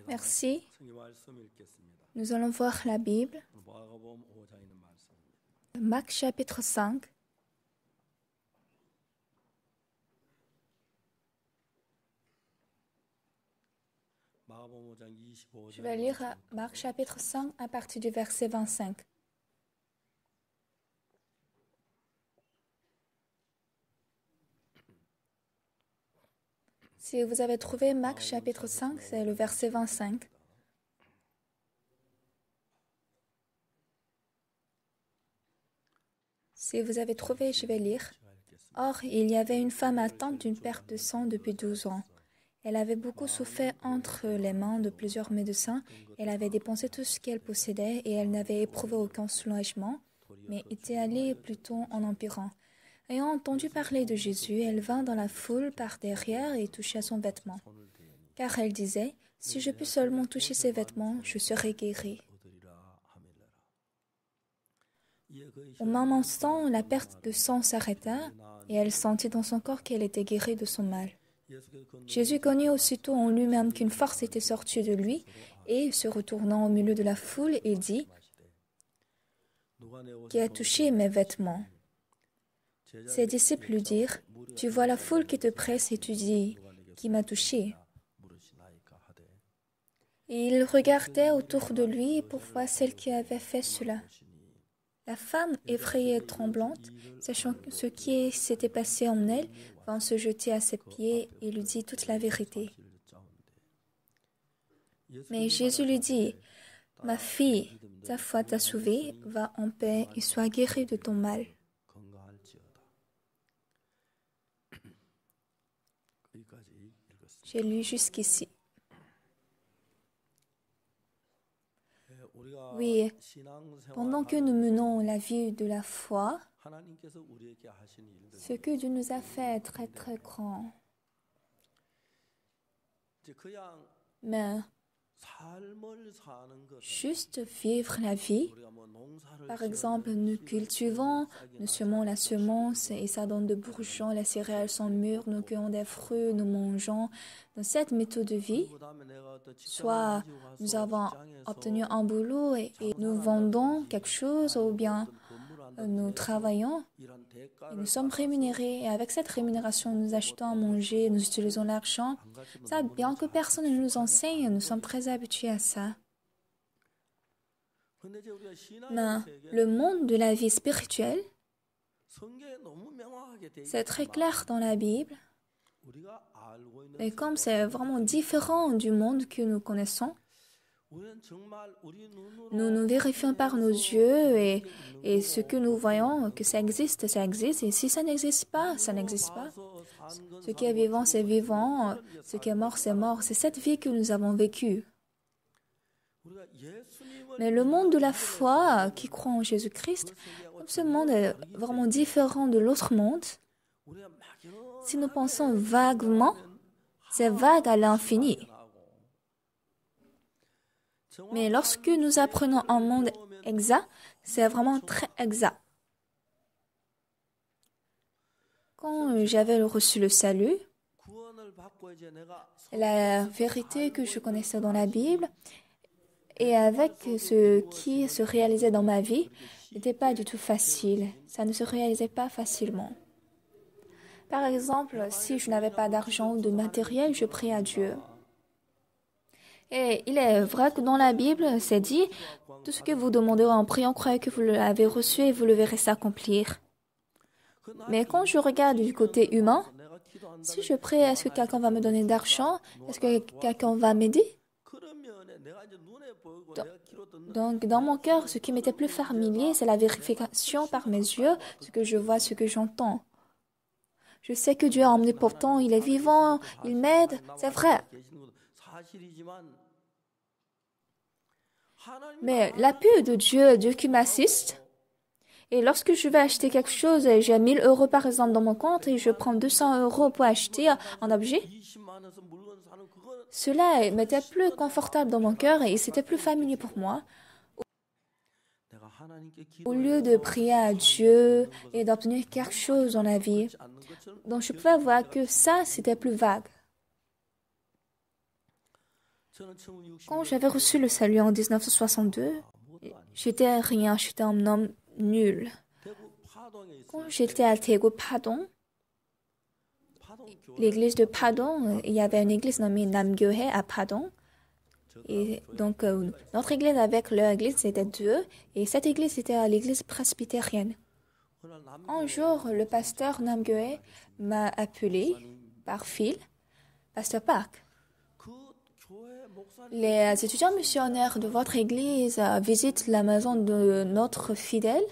Merci. Nous allons voir la Bible. Marc chapitre 5. Je vais lire Marc chapitre 5 à partir du verset 25. Si vous avez trouvé Marc chapitre 5, c'est le verset 25. Si vous avez trouvé, je vais lire. Or, il y avait une femme atteinte d'une perte de sang depuis 12 ans. Elle avait beaucoup souffert entre les mains de plusieurs médecins. Elle avait dépensé tout ce qu'elle possédait et elle n'avait éprouvé aucun soulagement, mais était allée plutôt en empirant. Ayant entendu parler de Jésus, elle vint dans la foule par derrière et toucha son vêtement. Car elle disait, « Si je puis seulement toucher ses vêtements, je serai guérie. » Au même instant, la perte de sang s'arrêta et elle sentit dans son corps qu'elle était guérie de son mal. Jésus connut aussitôt en lui-même qu'une force était sortie de lui et, se retournant au milieu de la foule, il dit, « Qui a touché mes vêtements ?» Ses disciples lui dirent, « Tu vois la foule qui te presse et tu dis, « Qui m'a touché ?» Et il regardait autour de lui pour voir celle qui avait fait cela. La femme, effrayée et tremblante, sachant ce qui s'était passé en elle, vint se jeter à ses pieds et lui dit toute la vérité. Mais Jésus lui dit, « Ma fille, ta foi t'a sauvée, va en paix et sois guérie de ton mal. » J'ai lu jusqu'ici. Oui, pendant que nous menons la vie de la foi, ce que Dieu nous a fait est très très grand. Mais juste vivre la vie, par exemple, nous cultivons, nous semons la semence et ça donne de bourgeons, les céréales sont mûres, nous cueillons des fruits, nous mangeons. Dans cette méthode de vie, soit nous avons obtenu un boulot et nous vendons quelque chose ou bien nous travaillons et nous sommes rémunérés. Et avec cette rémunération, nous achetons à manger, nous utilisons l'argent. Ça, bien que personne ne nous enseigne, nous sommes très habitués à ça. Mais le monde de la vie spirituelle, c'est très clair dans la Bible. Et comme c'est vraiment différent du monde que nous connaissons, nous vérifions par nos yeux et ce que nous voyons, que ça existe. Et si ça n'existe pas, ça n'existe pas. Ce qui est vivant, c'est vivant. Ce qui est mort, c'est mort. C'est cette vie que nous avons vécue. Mais le monde de la foi qui croit en Jésus-Christ, ce monde est vraiment différent de l'autre monde. Si nous pensons vaguement, c'est vague à l'infini. Mais lorsque nous apprenons un monde exact, c'est vraiment très exact. Quand j'avais reçu le salut, la vérité que je connaissais dans la Bible et avec ce qui se réalisait dans ma vie n'était pas du tout facile. Ça ne se réalisait pas facilement. Par exemple, si je n'avais pas d'argent ou de matériel, je prie à Dieu. Et il est vrai que dans la Bible, c'est dit, tout ce que vous demandez en priant, croyez que vous l'avez reçu et vous le verrez s'accomplir. Mais quand je regarde du côté humain, si je prie, est-ce que quelqu'un va me donner d'argent? Est-ce que quelqu'un va m'aider? Donc, dans mon cœur, ce qui m'était plus familier, c'est la vérification par mes yeux, ce que je vois, ce que j'entends. Je sais que Dieu est omnipotent, il est vivant, il m'aide, c'est vrai. Mais l'appui de Dieu, Dieu qui m'assiste, et lorsque je vais acheter quelque chose, j'ai 1 000 € par exemple dans mon compte et je prends 200 € pour acheter un objet, cela m'était plus confortable dans mon cœur et c'était plus familier pour moi. Au lieu de prier à Dieu et d'obtenir quelque chose dans la vie, donc je pouvais voir que ça, c'était plus vague. Quand j'avais reçu le salut en 1962, j'étais rien, j'étais un homme nul. Quand j'étais à Daegu Padong, l'église de Padong, il y avait une église nommée Namgyohae à Padong. Et donc, notre église avec leur église, c'était deux. Et cette église, c'était l'église presbytérienne. Un jour, le pasteur Namgyohae m'a appelé par fil, Pasteur Park. Les étudiants missionnaires de votre église visitent la maison de notre fidèle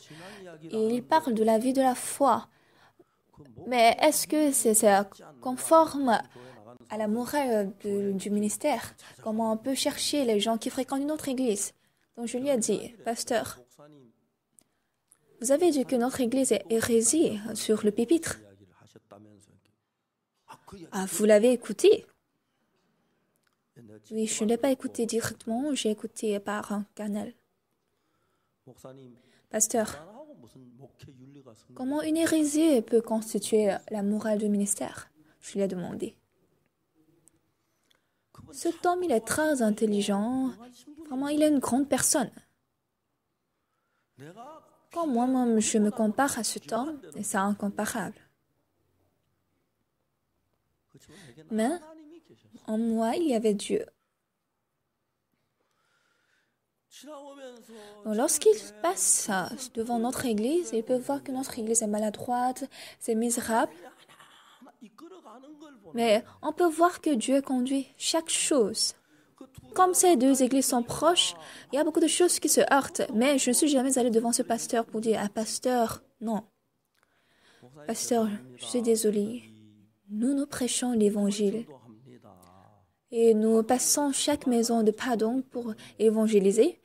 et ils parlent de la vie de la foi. Mais est-ce que c'est conforme à la morale du ministère? Comment on peut chercher les gens qui fréquentent une autre église? Donc je lui ai dit, Pasteur, vous avez dit que notre église est hérésie sur le pupitre. Ah, vous l'avez écouté? Oui, je ne l'ai pas écouté directement, j'ai écouté par un canal. Pasteur, comment une hérésie peut constituer la morale du ministère? Je lui ai demandé. Cet homme, il est très intelligent. Vraiment, il est une grande personne. Quand moi-même, je me compare à cet homme, c'est incomparable. Mais en moi, il y avait Dieu. Donc, lorsqu'il passe devant notre église, il peut voir que notre église est maladroite, c'est misérable. Mais on peut voir que Dieu conduit chaque chose. Comme ces deux églises sont proches, il y a beaucoup de choses qui se heurtent. Mais je ne suis jamais allée devant ce pasteur pour dire, ah pasteur, non. Pasteur, je suis désolée. Nous prêchons l'évangile. Et nous passons chaque maison de Padong pour évangéliser.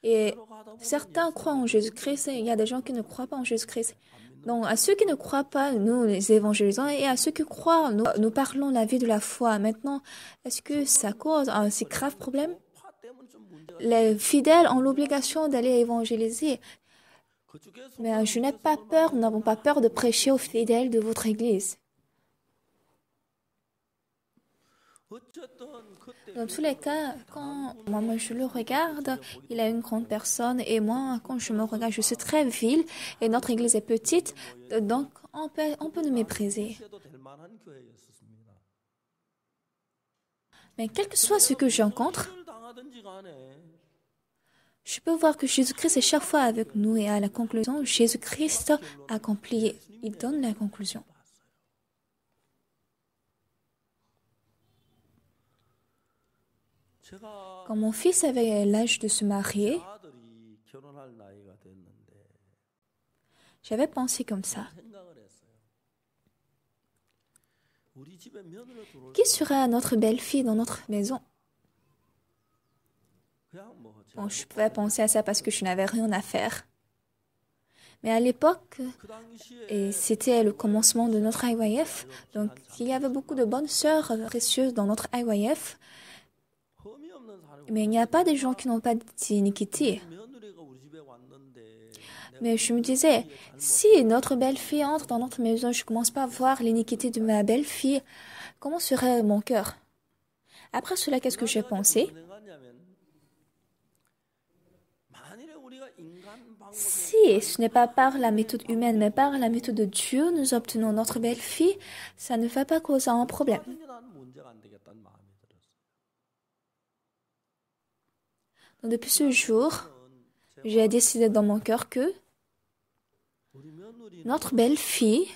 Et certains croient en Jésus-Christ et il y a des gens qui ne croient pas en Jésus-Christ. Donc, à ceux qui ne croient pas, nous les évangélisons et à ceux qui croient, nous parlons la vie de la foi. Maintenant, est-ce que ça cause un si grave problème? Les fidèles ont l'obligation d'aller évangéliser. Mais je n'ai pas peur, nous n'avons pas peur de prêcher aux fidèles de votre église. Dans tous les cas, quand moi je le regarde, il est une grande personne et moi, quand je me regarde, je suis très vile et notre église est petite, donc on peut nous mépriser. Mais quel que soit ce que j'encontre, je peux voir que Jésus-Christ est chaque fois avec nous et à la conclusion, Jésus-Christ accomplit, il donne la conclusion. Quand mon fils avait l'âge de se marier, j'avais pensé comme ça. Qui sera notre belle-fille dans notre maison? Bon, je pouvais penser à ça parce que je n'avais rien à faire. Mais à l'époque, et c'était le commencement de notre IYF, donc il y avait beaucoup de bonnes sœurs précieuses dans notre IYF, mais il n'y a pas des gens qui n'ont pas d'iniquité. Mais je me disais, si notre belle-fille entre dans notre maison, je ne commence pas à voir l'iniquité de ma belle-fille, comment serait mon cœur? Après cela, qu'est-ce que j'ai pensé? Si ce n'est pas par la méthode humaine, mais par la méthode de Dieu, nous obtenons notre belle-fille, ça ne va pas causer un problème. Donc, depuis ce jour, j'ai décidé dans mon cœur que notre belle-fille,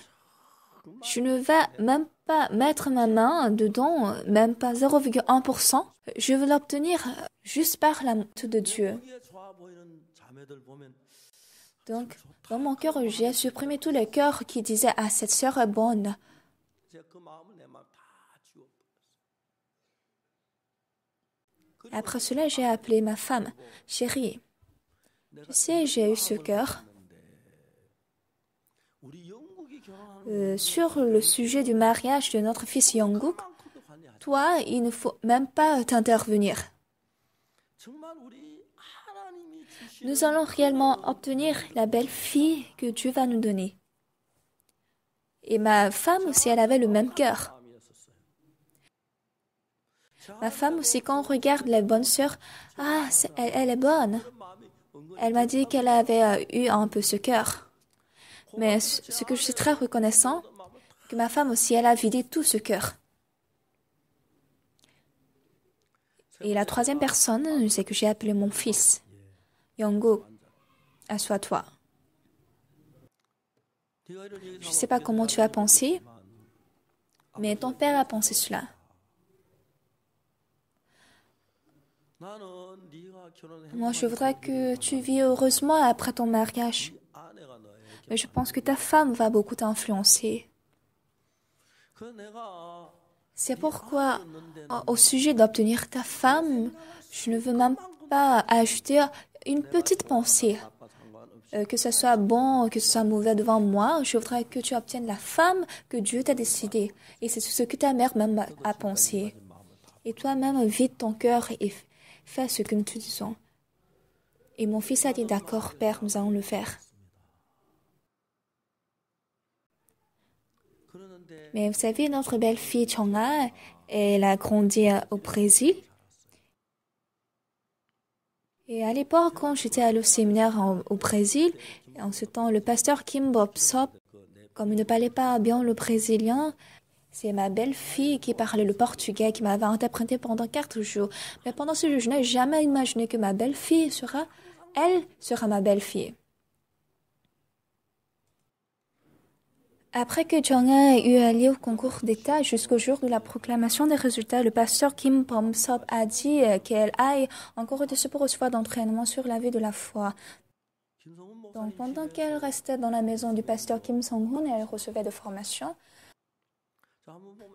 je ne vais même pas mettre ma main dedans, même pas 0,1%. Je veux l'obtenir juste par la méthode de Dieu. Donc, dans mon cœur, j'ai supprimé tous les cœurs qui disaient « Ah, cette sœur est bonne ». Après cela, j'ai appelé ma femme. « Chérie, tu sais, j'ai eu ce cœur. Sur le sujet du mariage de notre fils Yongguk, toi, il ne faut même pas t'intervenir. Nous allons réellement obtenir la belle fille que Dieu va nous donner. » Et ma femme aussi, elle avait le même cœur. Ma femme aussi, quand on regarde la bonne sœur, elle est bonne. Elle m'a dit qu'elle avait eu un peu ce cœur. Mais ce que je suis très reconnaissant, que ma femme aussi, elle a vidé tout ce cœur. Et la troisième personne, c'est que j'ai appelé mon fils, Yongo, assois-toi. Je ne sais pas comment tu as pensé, mais ton père a pensé cela. Moi, je voudrais que tu vis heureusement après ton mariage. Mais je pense que ta femme va beaucoup t'influencer. C'est pourquoi, au sujet d'obtenir ta femme, je ne veux même pas ajouter une petite pensée. Que ce soit bon, que ce soit mauvais devant moi, je voudrais que tu obtiennes la femme que Dieu t'a décidé. Et c'est ce que ta mère même a pensé. Et toi-même, vide ton cœur et fais ce que nous te disons. Et mon fils a dit, d'accord, Père, nous allons le faire. Mais vous savez, notre belle-fille Chonga, elle a grandi au Brésil. Et à l'époque, quand j'étais allée au séminaire au Brésil, en ce temps, le pasteur Kim Bob-sop, comme il ne parlait pas bien le brésilien, c'est ma belle-fille qui parlait le portugais qui m'avait interprété pendant 4 jours. Mais pendant ce jour, je n'ai jamais imaginé que ma belle-fille sera ma belle-fille. Après que Chonga ait eu allé au concours d'État jusqu'au jour de la proclamation des résultats, le pasteur Kim Bob-sop a dit qu'elle aille encore de ce pour recevoir d'entraînement sur la vie de la foi. Donc pendant qu'elle restait dans la maison du pasteur Kim Song-hoon, elle recevait des formations.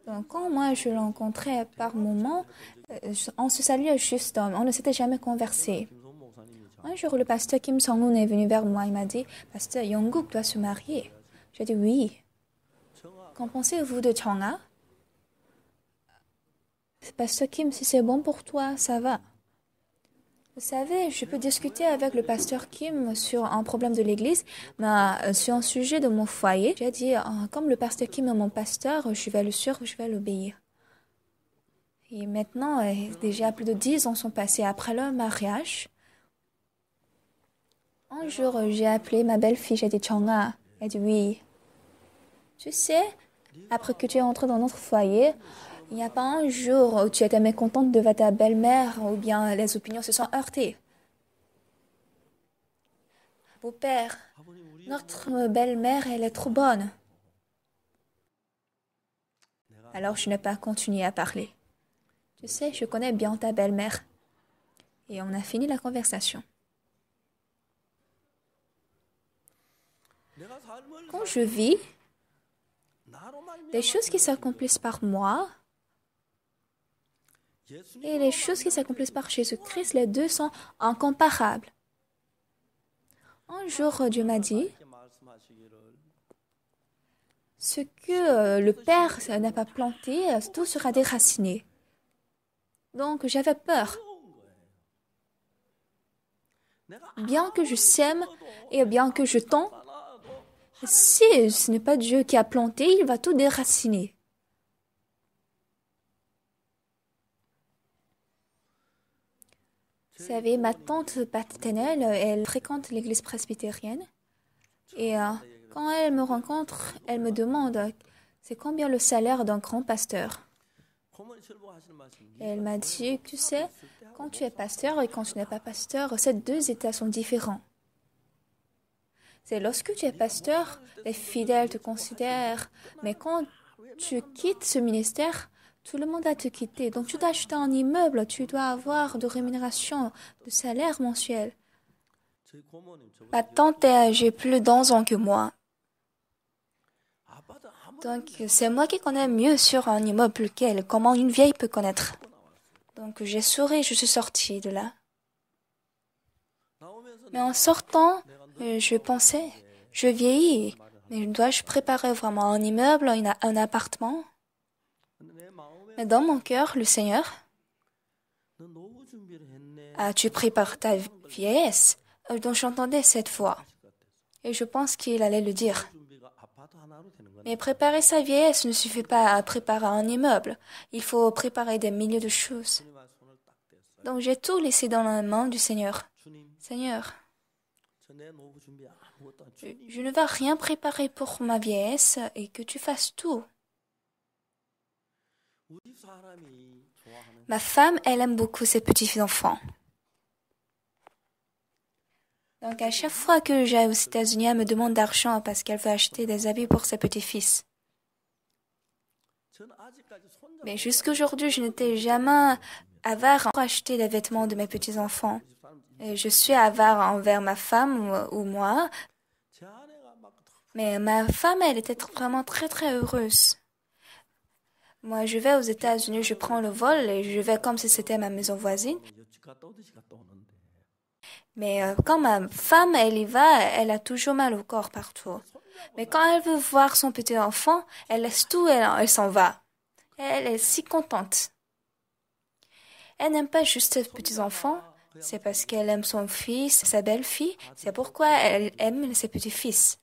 Donc quand moi je l'ai rencontrais par moment, on se saluait juste, on ne s'était jamais conversé. Un jour, le pasteur Kim Song-hoon est venu vers moi, il m'a dit « Pasteur, Yongguk doit se marier. » J'ai dit « Oui. » Qu'en pensez-vous de Chonga? Pasteur Kim, si c'est bon pour toi, ça va. Vous savez, je peux discuter avec le pasteur Kim sur un problème de l'église, mais sur un sujet de mon foyer, j'ai dit, comme le pasteur Kim est mon pasteur, je vais le suivre, je vais l'obéir. Et maintenant, déjà plus de 10 ans sont passés après leur mariage. Un jour, j'ai appelé ma belle-fille, j'ai dit, Chonga. Elle dit, oui. Tu sais, après que tu es entré dans notre foyer, il n'y a pas un jour où tu étais mécontente devant ta belle-mère ou bien les opinions se sont heurtées. Beau-père, notre belle-mère, elle est trop bonne. Alors je n'ai pas continué à parler. Tu sais, je connais bien ta belle-mère. Et on a fini la conversation. Quand je vis, les choses qui s'accomplissent par moi et les choses qui s'accomplissent par Jésus-Christ, les deux sont incomparables. Un jour, Dieu m'a dit, ce que le Père n'a pas planté, tout sera déraciné. Donc, j'avais peur. Bien que je sème et bien que je tends, si ce n'est pas Dieu qui a planté, il va tout déraciner. Vous savez, ma tante paternelle, elle fréquente l'église presbytérienne. Et quand elle me rencontre, elle me demande c'est combien le salaire d'un grand pasteur. Et elle m'a dit, tu sais, quand tu es pasteur et quand tu n'es pas pasteur, ces deux états sont différents. C'est lorsque tu es pasteur, les fidèles te considèrent, mais quand tu quittes ce ministère, tout le monde va te quitter. Donc tu dois acheter un immeuble, tu dois avoir de rémunération, de salaire mensuel. Ma tante est âgée plus d'11 ans que moi. Donc c'est moi qui connais mieux sur un immeuble qu'elle, comment une vieille peut connaître. Donc j'ai souri, je suis sortie de là. Mais en sortant, je pensais, je vieillis, mais dois-je préparer vraiment un immeuble, un appartement? Mais dans mon cœur, le Seigneur, tu prépares ta vieillesse? Donc j'entendais cette voix, et je pense qu'il allait le dire. Mais préparer sa vieillesse ne suffit pas à préparer un immeuble. Il faut préparer des milliers de choses. Donc j'ai tout laissé dans la main du Seigneur. Seigneur, je ne vais rien préparer pour ma vieillesse et que tu fasses tout. Ma femme, elle aime beaucoup ses petits-enfants. Donc à chaque fois que j'aille aux États-Unis, elle me demande d'argent parce qu'elle veut acheter des habits pour ses petits-fils. Mais jusqu'aujourd'hui, je n'étais jamais avare pour acheter des vêtements de mes petits-enfants. Et je suis avare envers ma femme ou moi. Mais ma femme, elle était vraiment très très heureuse. Moi, je vais aux États-Unis, je prends le vol et je vais comme si c'était ma maison voisine. Mais quand ma femme, elle y va, elle a toujours mal au corps partout. Mais quand elle veut voir son petit enfant, elle laisse tout et elle s'en va. Elle est si contente. Elle n'aime pas juste ses petits-enfants, c'est parce qu'elle aime son fils, sa belle-fille, c'est pourquoi elle aime ses petits-fils.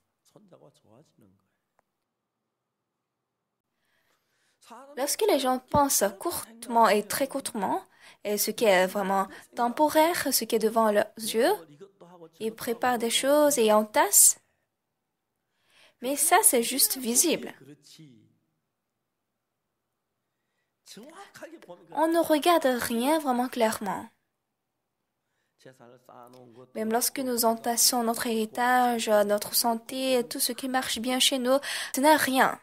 Lorsque les gens pensent courtement et très courtement, et ce qui est vraiment temporaire, ce qui est devant leurs yeux, ils préparent des choses et entassent. Mais ça, c'est juste visible. On ne regarde rien vraiment clairement. Même lorsque nous entassons notre héritage, notre santé, tout ce qui marche bien chez nous, ce n'est rien.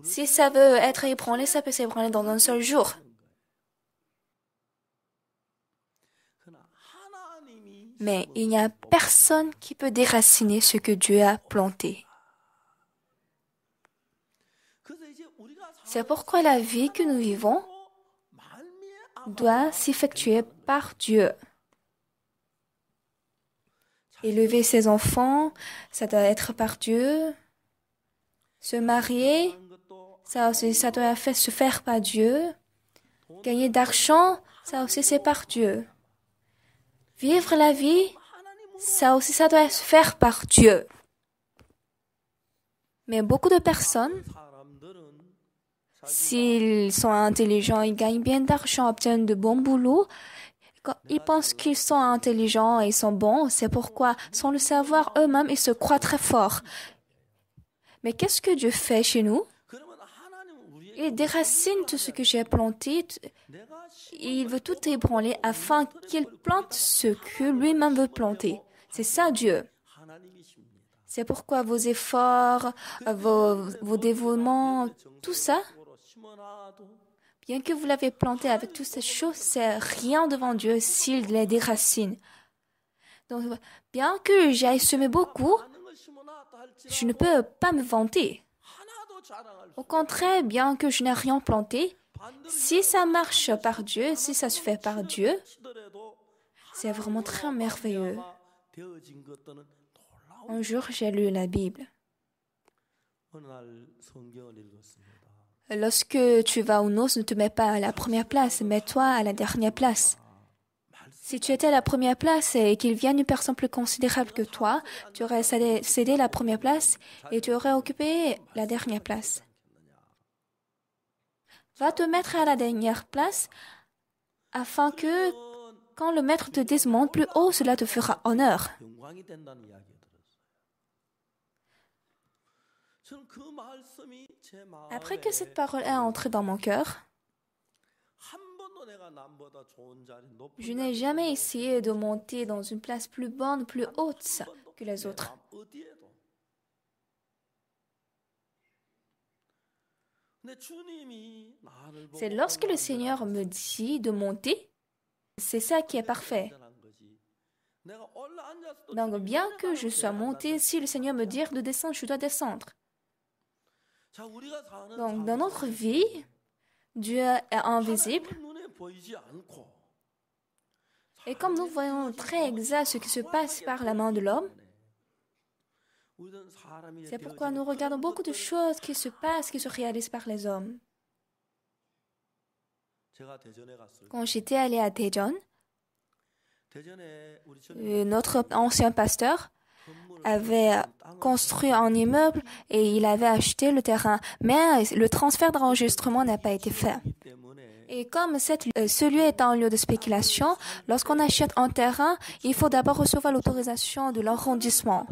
Si ça veut être ébranlé, ça peut s'ébranler dans un seul jour. Mais il n'y a personne qui peut déraciner ce que Dieu a planté. C'est pourquoi la vie que nous vivons doit s'effectuer par Dieu. Élever ses enfants, ça doit être par Dieu. Se marier, ça aussi, ça doit se faire par Dieu. Gagner d'argent, ça aussi, c'est par Dieu. Vivre la vie, ça aussi, ça doit se faire par Dieu. Mais beaucoup de personnes, s'ils sont intelligents, ils gagnent bien d'argent, obtiennent de bons boulots, quand ils pensent qu'ils sont intelligents et ils sont bons, c'est pourquoi, sans le savoir eux-mêmes, ils se croient très forts. Mais qu'est-ce que Dieu fait chez nous? Il déracine tout ce que j'ai planté. Il veut tout ébranler afin qu'il plante ce que lui-même veut planter. C'est ça Dieu. C'est pourquoi vos efforts, vos dévouements, tout ça, bien que vous l'avez planté avec toutes ces choses, c'est rien devant Dieu s'il les déracine. Donc, bien que j'aille semer beaucoup, je ne peux pas me vanter. Au contraire, bien que je n'ai rien planté, si ça marche par Dieu, si ça se fait par Dieu, c'est vraiment très merveilleux. Un jour, j'ai lu la Bible. Lorsque tu vas aux noces, ne te mets pas à la première place, mets-toi à la dernière place. Si tu étais à la première place et qu'il vienne une personne plus considérable que toi, tu aurais cédé la première place et tu aurais occupé la dernière place. Va te mettre à la dernière place afin que quand le maître te descende plus haut, cela te fera honneur. Après que cette parole est entrée dans mon cœur, je n'ai jamais essayé de monter dans une place plus bonne, plus haute que les autres. C'est lorsque le Seigneur me dit de monter, c'est ça qui est parfait. Donc, bien que je sois monté, si le Seigneur me dit de descendre, je dois descendre. Donc, dans notre vie, Dieu est invisible. Et comme nous voyons très exact ce qui se passe par la main de l'homme, c'est pourquoi nous regardons beaucoup de choses qui se passent, qui se réalisent par les hommes. Quand j'étais allé à Daejeon, notre ancien pasteur avait construit un immeuble et il avait acheté le terrain, mais le transfert d'enregistrement n'a pas été fait. Et comme ce lieu est un lieu de spéculation, lorsqu'on achète un terrain, il faut d'abord recevoir l'autorisation de l'arrondissement.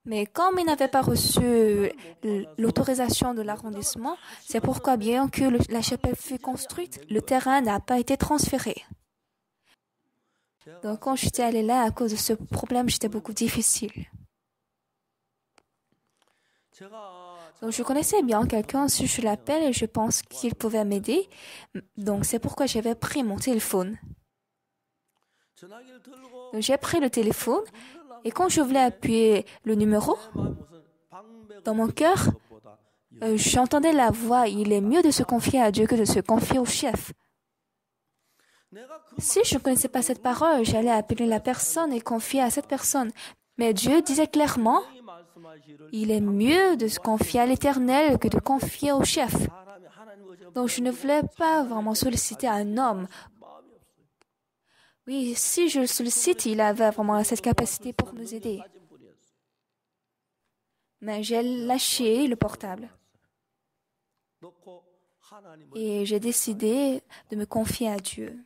Mais comme il n'avait pas reçu l'autorisation de l'arrondissement, c'est pourquoi bien que la chapelle fut construite, le terrain n'a pas été transféré. Donc quand j'étais allée là, à cause de ce problème, j'étais beaucoup difficile. Donc je connaissais bien quelqu'un, si je l'appelle et je pense qu'il pouvait m'aider. Donc c'est pourquoi j'avais pris mon téléphone. Donc j'ai pris le téléphone et quand je voulais appuyer le numéro, dans mon cœur, j'entendais la voix, il est mieux de se confier à Dieu que de se confier au chef. Si je ne connaissais pas cette parole, j'allais appeler la personne et confier à cette personne. Mais Dieu disait clairement, il est mieux de se confier à l'Éternel que de confier au chef. Donc je ne voulais pas vraiment solliciter un homme. Oui, si je le sollicite, il avait vraiment cette capacité pour nous aider. Mais j'ai lâché le portable. Et j'ai décidé de me confier à Dieu.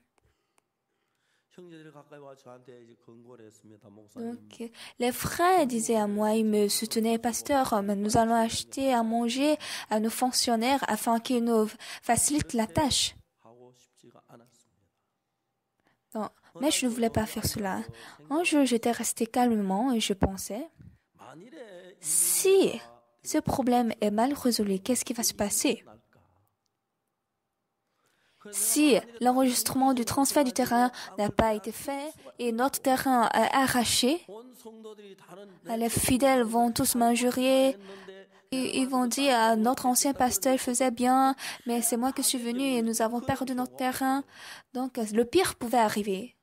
Donc, les frères disaient à moi, ils me soutenaient, pasteur, mais nous allons acheter à manger à nos fonctionnaires afin qu'ils nous facilitent la tâche. Non, mais je ne voulais pas faire cela. Un jour, j'étais restée calmement et je pensais, si ce problème est mal résolu, qu'est-ce qui va se passer? Si l'enregistrement du transfert du terrain n'a pas été fait et notre terrain est arraché, les fidèles vont tous m'injurier. Ils vont dire, notre ancien pasteur faisait bien, mais c'est moi qui suis venu et nous avons perdu notre terrain. Donc, le pire pouvait arriver.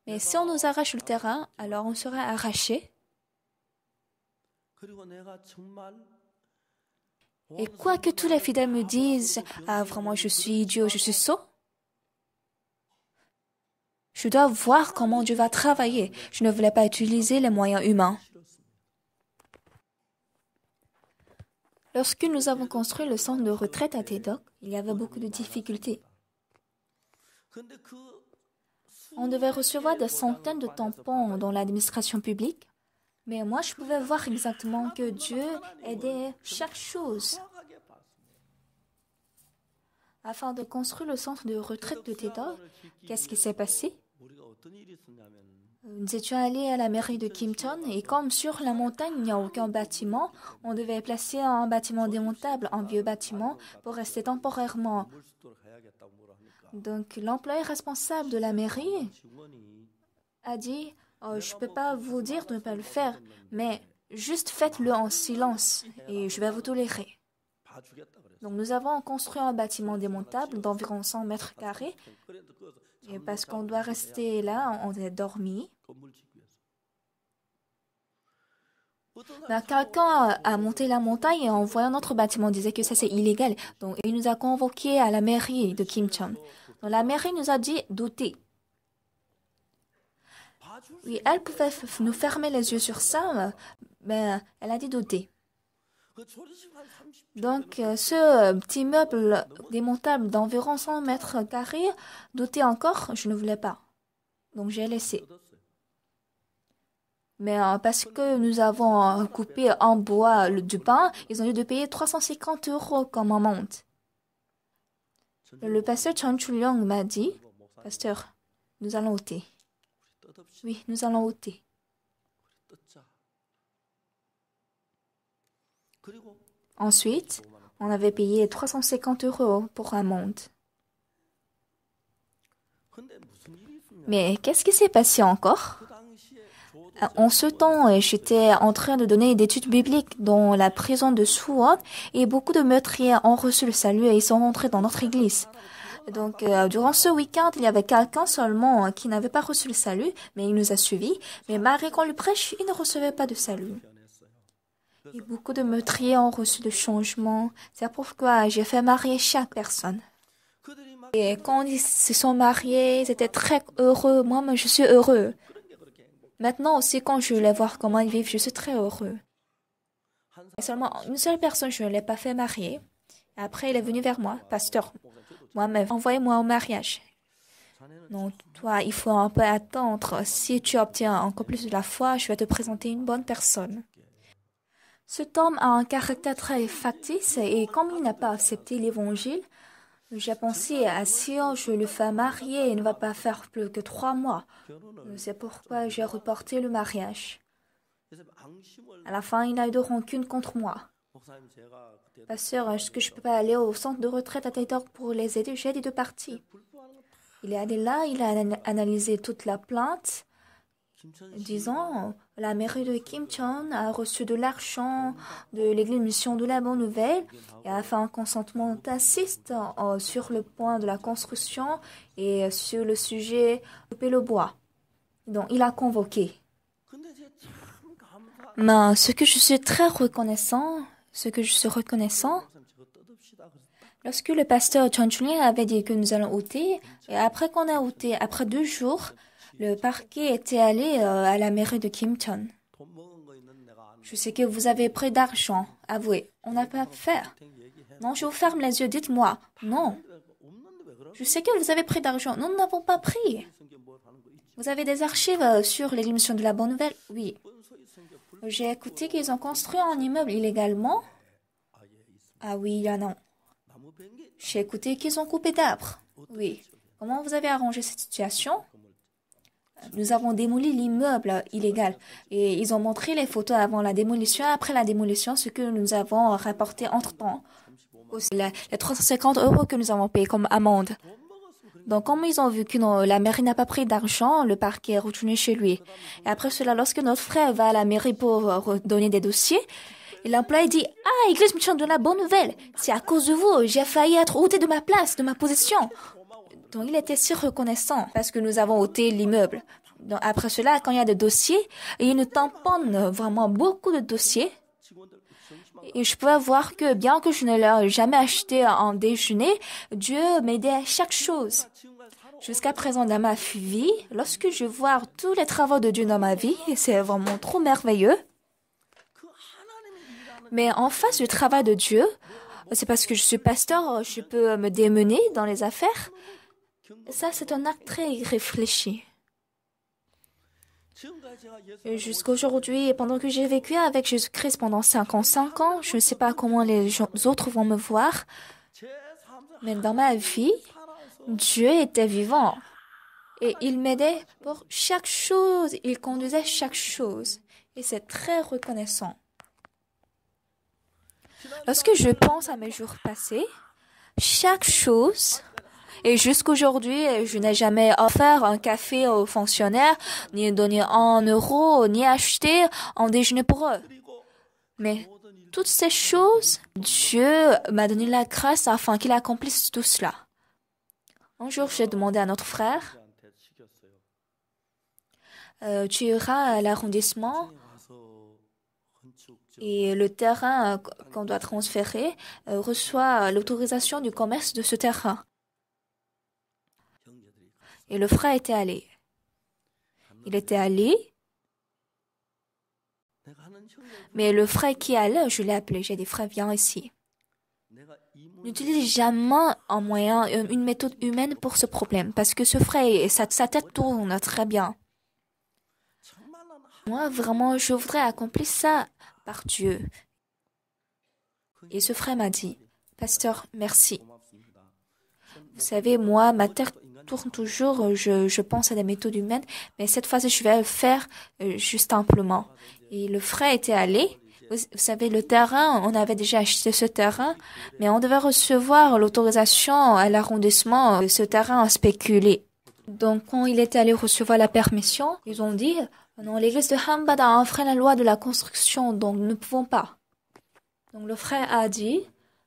Mais si on nous arrache le terrain, alors on sera arraché. Et quoi que tous les fidèles me disent, vraiment je suis idiot, je suis sot, je dois voir comment Dieu va travailler. Je ne voulais pas utiliser les moyens humains. Lorsque nous avons construit le centre de retraite à Tedok, il y avait beaucoup de difficultés. On devait recevoir des centaines de tampons dans l'administration publique. Mais moi, je pouvais voir exactement que Dieu aidait chaque chose. Afin de construire le centre de retraite de Tedok, qu'est-ce qui s'est passé? Nous étions allés à la mairie de Kimton et comme sur la montagne, il n'y a aucun bâtiment, on devait placer un bâtiment démontable, un vieux bâtiment, pour rester temporairement. Donc, l'employé responsable de la mairie a dit je ne peux pas vous dire de ne pas le faire, mais juste faites-le en silence et je vais vous tolérer. Donc nous avons construit un bâtiment démontable d'environ 100 mètres carrés et parce qu'on doit rester là, on a dormi. Quelqu'un a monté la montagne et en voyant notre bâtiment disait que ça c'est illégal. Donc il nous a convoqués à la mairie de Kimcheon. Donc la mairie nous a dit douter. Oui, elle pouvait nous fermer les yeux sur ça, mais elle a dit douter. Donc, ce petit meuble démontable d'environ 100 mètres carrés, doté encore, je ne voulais pas. Donc, j'ai laissé. Mais parce que nous avons coupé en bois du pain, ils ont dû payer 350 € comme amende. Le pasteur Chan Chul-young m'a dit, « Pasteur, nous allons ôter. » Oui, nous allons ôter. Ensuite, on avait payé 350 € pour amende. Mais qu'est-ce qui s'est passé encore? En ce temps, j'étais en train de donner des études bibliques dans la prison de Suwon et beaucoup de meurtriers ont reçu le salut et ils sont rentrés dans notre église. Donc, durant ce week-end, il y avait quelqu'un seulement qui n'avait pas reçu le salut, mais il nous a suivis. Mais malgré qu'on lui prêche, il ne recevait pas de salut. Et beaucoup de meurtriers ont reçu le changement. C'est pourquoi j'ai fait marier chaque personne. Et quand ils se sont mariés, ils étaient très heureux. Moi, je suis heureux. Maintenant aussi, quand je les vois comment ils vivent, je suis très heureux. Et seulement une seule personne, je ne l'ai pas fait marier. Après, il est venu vers moi, pasteur. Envoyez-moi au mariage. Non, toi, il faut un peu attendre. Si tu obtiens encore plus de la foi, je vais te présenter une bonne personne. Cet homme a un caractère très factice et comme il n'a pas accepté l'évangile, j'ai pensé, si je le fais marier, il ne va pas faire plus que 3 mois. C'est pourquoi j'ai reporté le mariage. À la fin, il a eu de rancune contre moi. Pasteur, est-ce que je peux pas aller au centre de retraite à Taïtor pour les aider? J'ai dit de partir. Il est allé là, il a analysé toute la plainte, disant la mairie de Kimcheon a reçu de l'argent de l'église Mission de la Bonne Nouvelle et a fait un consentement tacite sur le point de la construction et sur le sujet de le bois. Donc, il a convoqué. Mais ce que je suis reconnaissant, lorsque le pasteur Chun Chun-Lin avait dit que nous allons ôter, et après qu'on a ôté, après 2 jours, le parquet était allé à la mairie de Kimcheon. Je sais que vous avez pris d'argent, avouez, on n'a pas fait. Non, je vous ferme les yeux, dites-moi. Non. Je sais que vous avez pris d'argent, nous n'avons pas pris. Vous avez des archives sur l'émission de la Bonne Nouvelle? Oui. J'ai écouté qu'ils ont construit un immeuble illégalement. Ah oui, il y en a. J'ai écouté qu'ils ont coupé d'arbres. Oui. Comment vous avez arrangé cette situation? Nous avons démoli l'immeuble illégal et ils ont montré les photos avant la démolition et après la démolition, ce que nous avons rapporté entre-temps. Les 350 € que nous avons payés comme amende. Donc, comme ils ont vu que la mairie n'a pas pris d'argent, le parquet est retourné chez lui. Et après cela, lorsque notre frère va à la mairie pour donner des dossiers, l'employé dit « Ah, Église Mission de la Bonne Nouvelle, c'est à cause de vous, j'ai failli être ôté de ma place, de ma position. » Donc, il était si reconnaissant parce que nous avons ôté l'immeuble. Donc, après cela, quand il y a des dossiers, il nous tamponne vraiment beaucoup de dossiers. Et je peux voir que bien que je ne leur ai jamais acheté un déjeuner, Dieu m'aidait à chaque chose. Jusqu'à présent dans ma vie, lorsque je vois tous les travaux de Dieu dans ma vie, c'est vraiment trop merveilleux. Mais en face du travail de Dieu, c'est parce que je suis pasteur, je peux me démener dans les affaires. Ça, c'est un acte très réfléchi. Jusqu'à aujourd'hui, pendant que j'ai vécu avec Jésus-Christ pendant 5 ans, je ne sais pas comment les autres vont me voir, mais dans ma vie, Dieu était vivant et il m'aidait pour chaque chose, il conduisait chaque chose et c'est très reconnaissant. Lorsque je pense à mes jours passés, chaque chose, et jusqu'aujourd'hui, je n'ai jamais offert un café aux fonctionnaires, ni donné 1 euro, ni acheté un déjeuner pour eux. Mais toutes ces choses, Dieu m'a donné la grâce afin qu'il accomplisse tout cela. Un jour, j'ai demandé à notre frère, tu iras à l'arrondissement et le terrain qu'on doit transférer reçoit l'autorisation du commerce de ce terrain. Et le frère était allé. Il était allé. Mais le frère qui allait, je l'ai appelé. J'ai dit, frère, viens ici. N'utilise jamais un moyen, une méthode humaine pour ce problème. Parce que ce frère, sa tête tourne très bien. Moi, vraiment, je voudrais accomplir ça par Dieu. Et ce frère m'a dit, pasteur, merci. Vous savez, moi, ma tête tourne toujours, je pense à des méthodes humaines, mais cette fois-ci, je vais le faire juste simplement. Et le frère était allé. Vous savez, le terrain, on avait déjà acheté ce terrain, mais on devait recevoir l'autorisation à l'arrondissement de ce terrain à spéculer. Donc, quand il était allé recevoir la permission, ils ont dit, non, l'église de Hanbad a enfreint la loi de la construction, donc nous ne pouvons pas. Donc, le frère a dit,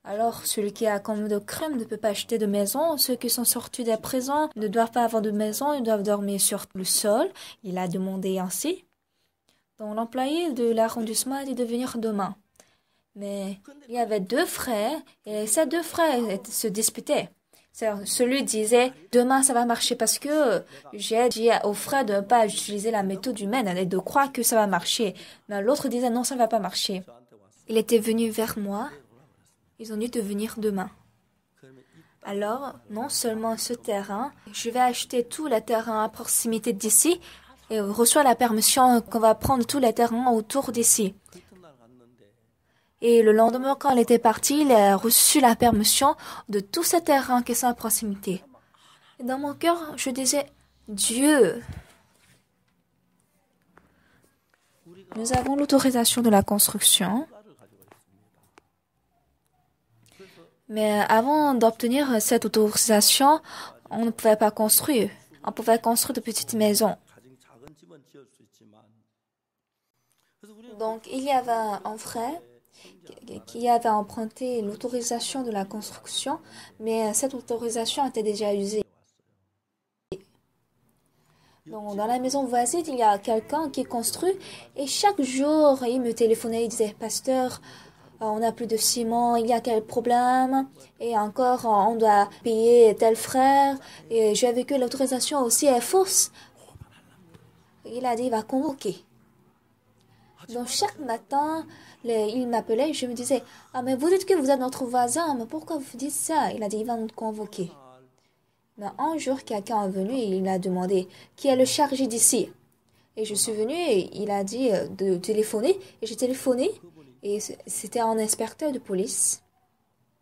alors, celui qui a commis de crime ne peut pas acheter de maison. Ceux qui sont sortis des prisons ne doivent pas avoir de maison, ils doivent dormir sur le sol. Il a demandé ainsi. Donc, l'employé de l'arrondissement a dit de venir demain. Mais il y avait 2 frères et ces 2 frères se disputaient. Celui disait, demain ça va marcher parce que j'ai dit aux frères de ne pas utiliser la méthode humaine et de croire que ça va marcher. Mais l'autre disait, non, ça ne va pas marcher. Il était venu vers moi. Ils ont dit de venir demain. Alors, non seulement ce terrain, je vais acheter tous les terrains à proximité d'ici et reçois la permission qu'on va prendre tous les terrains autour d'ici. Et le lendemain, quand il était parti, il a reçu la permission de tous ces terrains qui sont à proximité. Et dans mon cœur, je disais, Dieu, nous avons l'autorisation de la construction. Mais avant d'obtenir cette autorisation, on ne pouvait pas construire. On pouvait construire de petites maisons. Donc, il y avait un frère qui avait emprunté l'autorisation de la construction, mais cette autorisation était déjà usée. Donc, dans la maison voisine, il y a quelqu'un qui construit et chaque jour, il me téléphonait, il disait, Pasteur, on n'a plus de ciment, il y a quel problème? Et encore, on doit payer tel frère. Et j'ai vu que l'autorisation aussi est fausse. Il a dit, il va convoquer. Donc, chaque matin, il m'appelait et je me disais, ah, mais vous dites que vous êtes notre voisin, mais pourquoi vous dites ça? Il a dit, il va nous convoquer. Mais un jour, quelqu'un est venu et il a demandé, qui est le chargé d'ici? Et je suis venue et il a dit de téléphoner. Et j'ai téléphoné. Et c'était un inspecteur de police.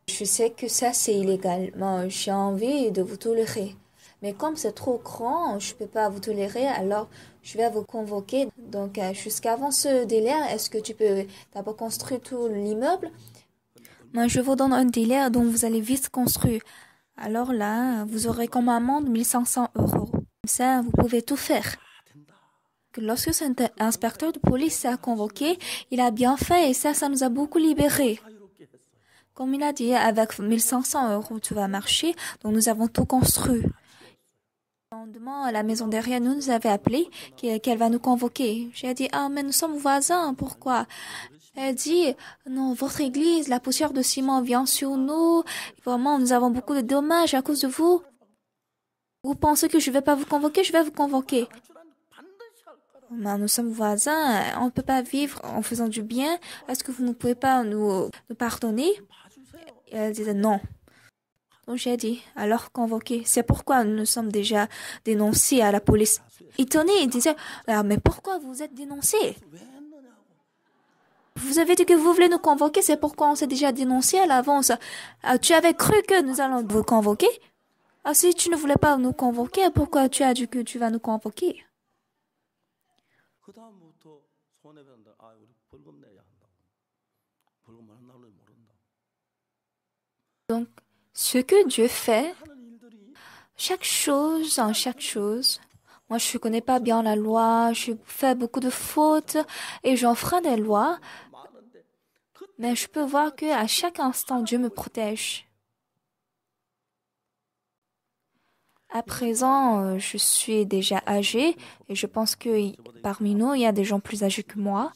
Je sais que ça, c'est illégal. Mais j'ai envie de vous tolérer. Mais comme c'est trop grand, je ne peux pas vous tolérer, alors je vais vous convoquer. Donc, jusqu'avant ce délai, est-ce que tu peux d'abord construire tout l'immeuble? Moi, je vous donne un délai dont vous allez vite construire. Alors là, vous aurez comme amende 1500 €. Comme ça, vous pouvez tout faire. Lorsque cet inspecteur de police a convoqué, il a bien fait et ça nous a beaucoup libérés. Comme il a dit, avec 1500 € tu vas marcher, donc nous avons tout construit. Le lendemain, la maison derrière nous avait appelé qu'elle va nous convoquer. J'ai dit, ah mais nous sommes voisins, pourquoi? Elle dit, non, votre église, la poussière de ciment vient sur nous, vraiment nous avons beaucoup de dommages à cause de vous. Vous pensez que je ne vais pas vous convoquer? Je vais vous convoquer. Mais nous sommes voisins, on ne peut pas vivre en faisant du bien. Est-ce que vous ne pouvez pas nous pardonner? Et elle disait non. Donc j'ai dit, alors convoquez. C'est pourquoi nous sommes déjà dénoncés à la police. Étonné, il disait, ah, mais pourquoi vous êtes dénoncés? Vous avez dit que vous voulez nous convoquer, c'est pourquoi on s'est déjà dénoncé à l'avance. Ah, tu avais cru que nous allons vous convoquer? Ah, si tu ne voulais pas nous convoquer, pourquoi tu as dit que tu vas nous convoquer? Donc, ce que Dieu fait, chaque chose en chaque chose. Moi, je ne connais pas bien la loi, je fais beaucoup de fautes et j'enfreins des lois. Mais je peux voir que à chaque instant, Dieu me protège. À présent, je suis déjà âgée et je pense que parmi nous, il y a des gens plus âgés que moi.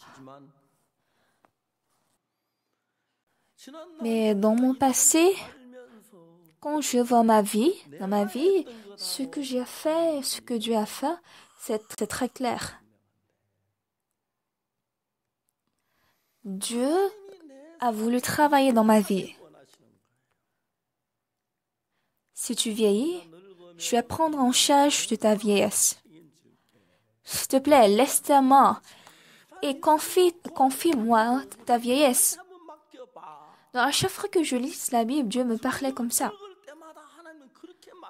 Mais dans mon passé, quand je vois dans ma vie, ce que j'ai fait, ce que Dieu a fait, c'est très clair. Dieu a voulu travailler dans ma vie. Si tu vieillis, je vais prendre en charge de ta vieillesse. S'il te plaît, laisse ta main et confie-moi ta vieillesse. Donc, à chaque fois que je lis la Bible, Dieu me parlait comme ça.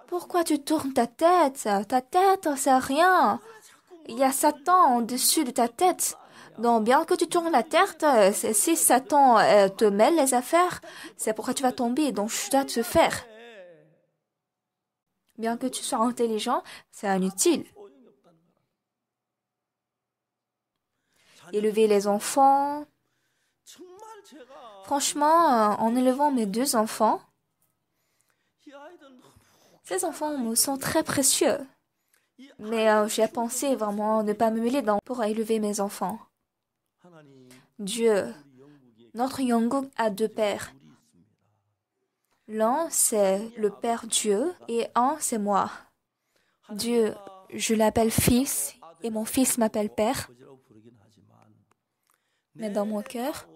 Pourquoi tu tournes ta tête? Ta tête, c'est rien. Il y a Satan au-dessus de ta tête. Donc, bien que tu tournes la tête, si Satan te mêle les affaires, c'est pourquoi tu vas tomber. Donc, je dois te faire. Bien que tu sois intelligent, c'est inutile. Élever les enfants. Franchement, en élevant mes 2 enfants, ces enfants me sont très précieux. Mais j'ai pensé vraiment ne pas me mêler pour élever mes enfants. Dieu, notre Yongguk a 2 pères. L'un, c'est le Père Dieu et un, c'est moi. Dieu, je l'appelle fils et mon fils m'appelle père. Mais dans mon cœur,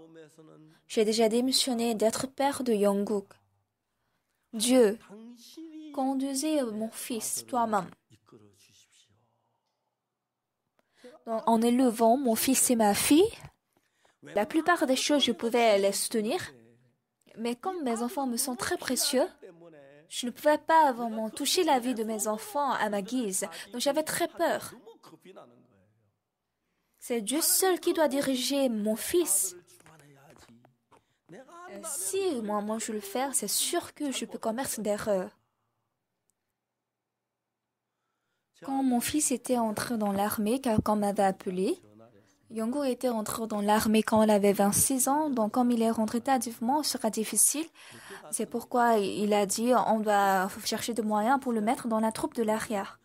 j'ai déjà démissionné d'être père de Jungkook. Dieu, conduisez mon fils toi-même. Donc, en élevant mon fils et ma fille, la plupart des choses, je pouvais les soutenir. Mais comme mes enfants me sont très précieux, je ne pouvais pas vraiment toucher la vie de mes enfants à ma guise. Donc j'avais très peur. C'est Dieu seul qui doit diriger mon fils. Si moi je le fais, c'est sûr que je peux commettre d'erreurs. Quand mon fils était entré dans l'armée, quand on m'avait appelé, Jungkook était entré dans l'armée quand il avait 26 ans, donc comme il est rentré tardivement, ce sera difficile. C'est pourquoi il a dit on doit chercher des moyens pour le mettre dans la troupe de l'arrière.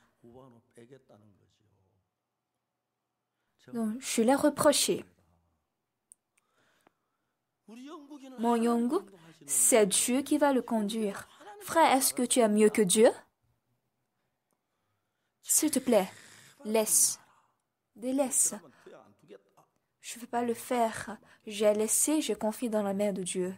Donc, je l'ai reproché. Mon Jungkook, c'est Dieu qui va le conduire. Frère, est-ce que tu es mieux que Dieu? S'il te plaît, laisse. Délaisse. Je ne veux pas le faire. J'ai laissé, je confie dans la main de Dieu.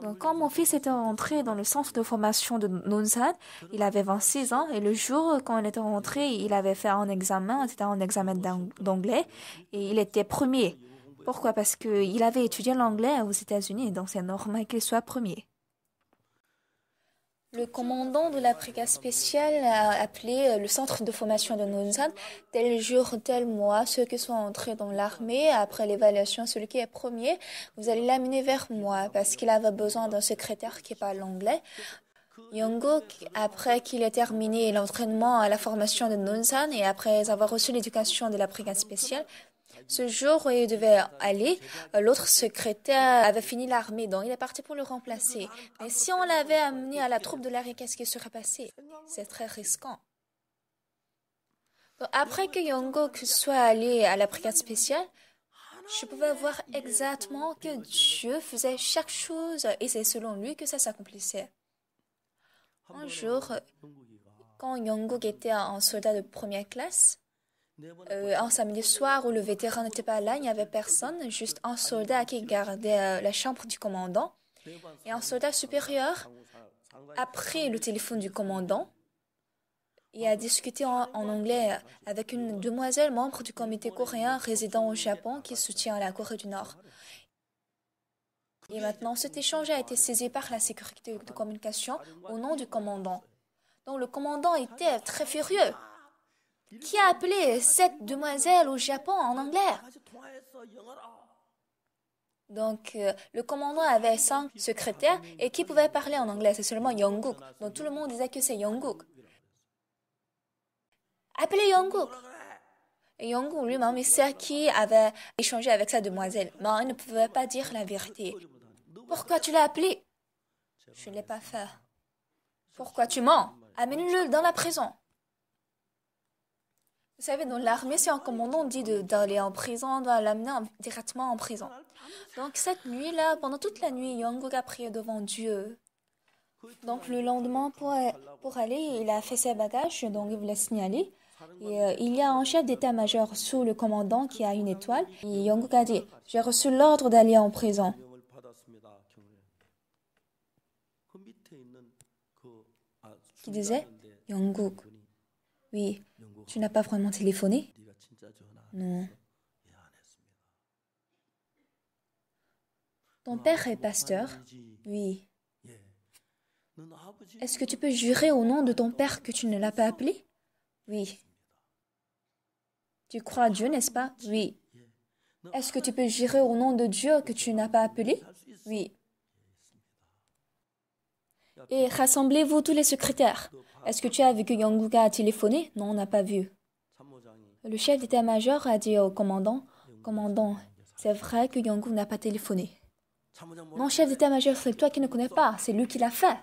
Donc, quand mon fils était rentré dans le centre de formation de Nonsan, il avait 26 ans et le jour quand il était rentré, il avait fait un examen, c'était un examen d'anglais et il était premier. Pourquoi? Parce qu'il avait étudié l'anglais aux États-Unis, donc c'est normal qu'il soit premier. Le commandant de la brigade spéciale a appelé le centre de formation de Nonsan, tel jour, tel mois, ceux qui sont entrés dans l'armée, après l'évaluation, celui qui est premier, vous allez l'amener vers moi, parce qu'il avait besoin d'un secrétaire qui parle anglais. Jungkook, après qu'il ait terminé l'entraînement à la formation de Nonsan et après avoir reçu l'éducation de la brigade spéciale, ce jour où il devait aller, l'autre secrétaire avait fini l'armée, donc il est parti pour le remplacer. Mais si on l'avait amené à la troupe de l'armée, qu'est-ce qui serait passé? C'est très risquant. Donc, après que Jungkook soit allé à la brigade spéciale, je pouvais voir exactement que Dieu faisait chaque chose et c'est selon lui que ça s'accomplissait. Un jour, quand Jungkook était un soldat de première classe, un samedi soir où le vétéran n'était pas là, il n'y avait personne, juste un soldat qui gardait la chambre du commandant. Et un soldat supérieur a pris le téléphone du commandant et a discuté en anglais avec une demoiselle membre du comité coréen résidant au Japon qui soutient la Corée du Nord. Et maintenant, cet échange a été saisi par la sécurité de communication au nom du commandant. Donc le commandant était très furieux. Qui a appelé cette demoiselle au Japon en anglais? Donc, le commandant avait 5 secrétaires et qui pouvait parler en anglais? C'est seulement Jungkook. Donc, tout le monde disait que c'est Jungkook. Appelez Jungkook. Et Jungkook lui-même, il sait qui avait échangé avec cette demoiselle. Mais il ne pouvait pas dire la vérité. Pourquoi tu l'as appelé? Je ne l'ai pas fait. Pourquoi tu mens? Amène-le dans la prison. Vous savez, dans l'armée, si un commandant dit d'aller en prison, on doit l'amener directement en prison. Donc cette nuit-là, pendant toute la nuit, Jungkook a prié devant Dieu. Donc le lendemain, pour aller, il a fait ses bagages, donc il voulait signaler. Et il y a un chef d'état-major sous le commandant qui a une étoile. Et Jungkook a dit, j'ai reçu l'ordre d'aller en prison. Qui disait, Jungkook, oui. Tu n'as pas vraiment téléphoné? Non. Ton père est pasteur? Oui. Est-ce que tu peux jurer au nom de ton père que tu ne l'as pas appelé? Oui. Tu crois à Dieu, n'est-ce pas? Oui. Est-ce que tu peux jurer au nom de Dieu que tu n'as pas appelé? Oui. Et rassemblez-vous tous les secrétaires. Est-ce que tu as vu que Jungkook a téléphoné? Non, on n'a pas vu. Le chef d'état-major a dit au commandant, « Commandant, c'est vrai que Jungkook n'a pas téléphoné. » Non, chef d'état-major, c'est toi qui ne connais pas, c'est lui qui l'a fait.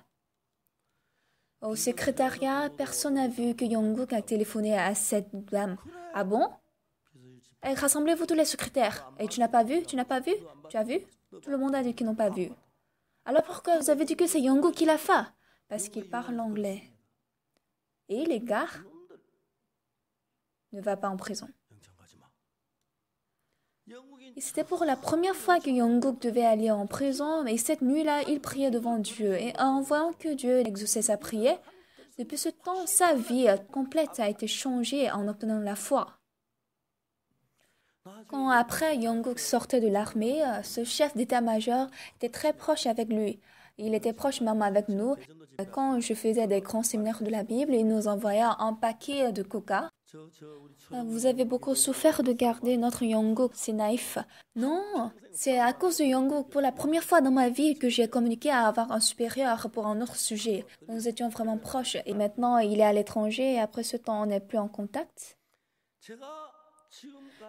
Au secrétariat, personne n'a vu que Jungkook a téléphoné à cette dame. Ah bon? Et rassemblez-vous tous les secrétaires. Et tu n'as pas vu? Tu n'as pas vu? Tu as vu? Tout le monde a dit qu'ils n'ont pas vu. Alors pourquoi vous avez dit que c'est Jungkook qui l'a fait? Parce qu'il parle anglais. Et les gars ne va pas en prison. Et c'était pour la première fois que Jungkook devait aller en prison, mais cette nuit-là, il priait devant Dieu. Et en voyant que Dieu exauçait sa prière, depuis ce temps, sa vie complète a été changée en obtenant la foi. Quand après Jungkook sortait de l'armée, ce chef d'état-major était très proche avec lui. Il était proche même avec nous. Quand je faisais des grands séminaires de la Bible, il nous envoyait un paquet de coca. Vous avez beaucoup souffert de garder notre Jungkook, c'est naïf. Non, c'est à cause de Jungkook, pour la première fois dans ma vie, que j'ai communiqué à avoir un supérieur pour un autre sujet. Nous étions vraiment proches et maintenant il est à l'étranger et après ce temps on n'est plus en contact.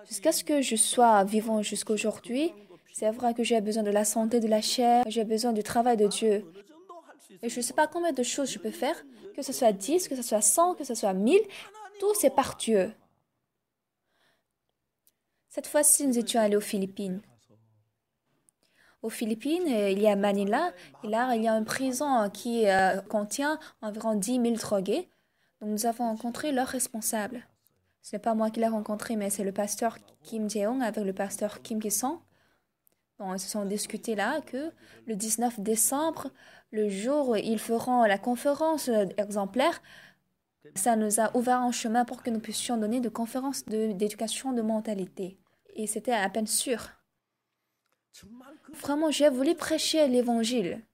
Jusqu'à ce que je sois vivant jusqu'aujourd'hui, c'est vrai que j'ai besoin de la santé de la chair, j'ai besoin du travail de Dieu. Et je ne sais pas combien de choses je peux faire, que ce soit 10, que ce soit 100, que ce soit 1000, tout c'est par Dieu. Cette fois-ci, nous étions allés aux Philippines. Aux Philippines, il y a Manila, et là, il y a une prison qui contient environ 10 000 drogués. Donc, nous avons rencontré leurs responsables. Ce n'est pas moi qui l'ai rencontré, mais c'est le pasteur Kim Jae-hong avec le pasteur Kim Ki-song. Donc, ils se sont discutés là que le 19 décembre, le jour où ils feront la conférence exemplaire, ça nous a ouvert un chemin pour que nous puissions donner des conférences d'éducation de mentalité. Et c'était à peine sûr. Vraiment, j'ai voulu prêcher l'évangile.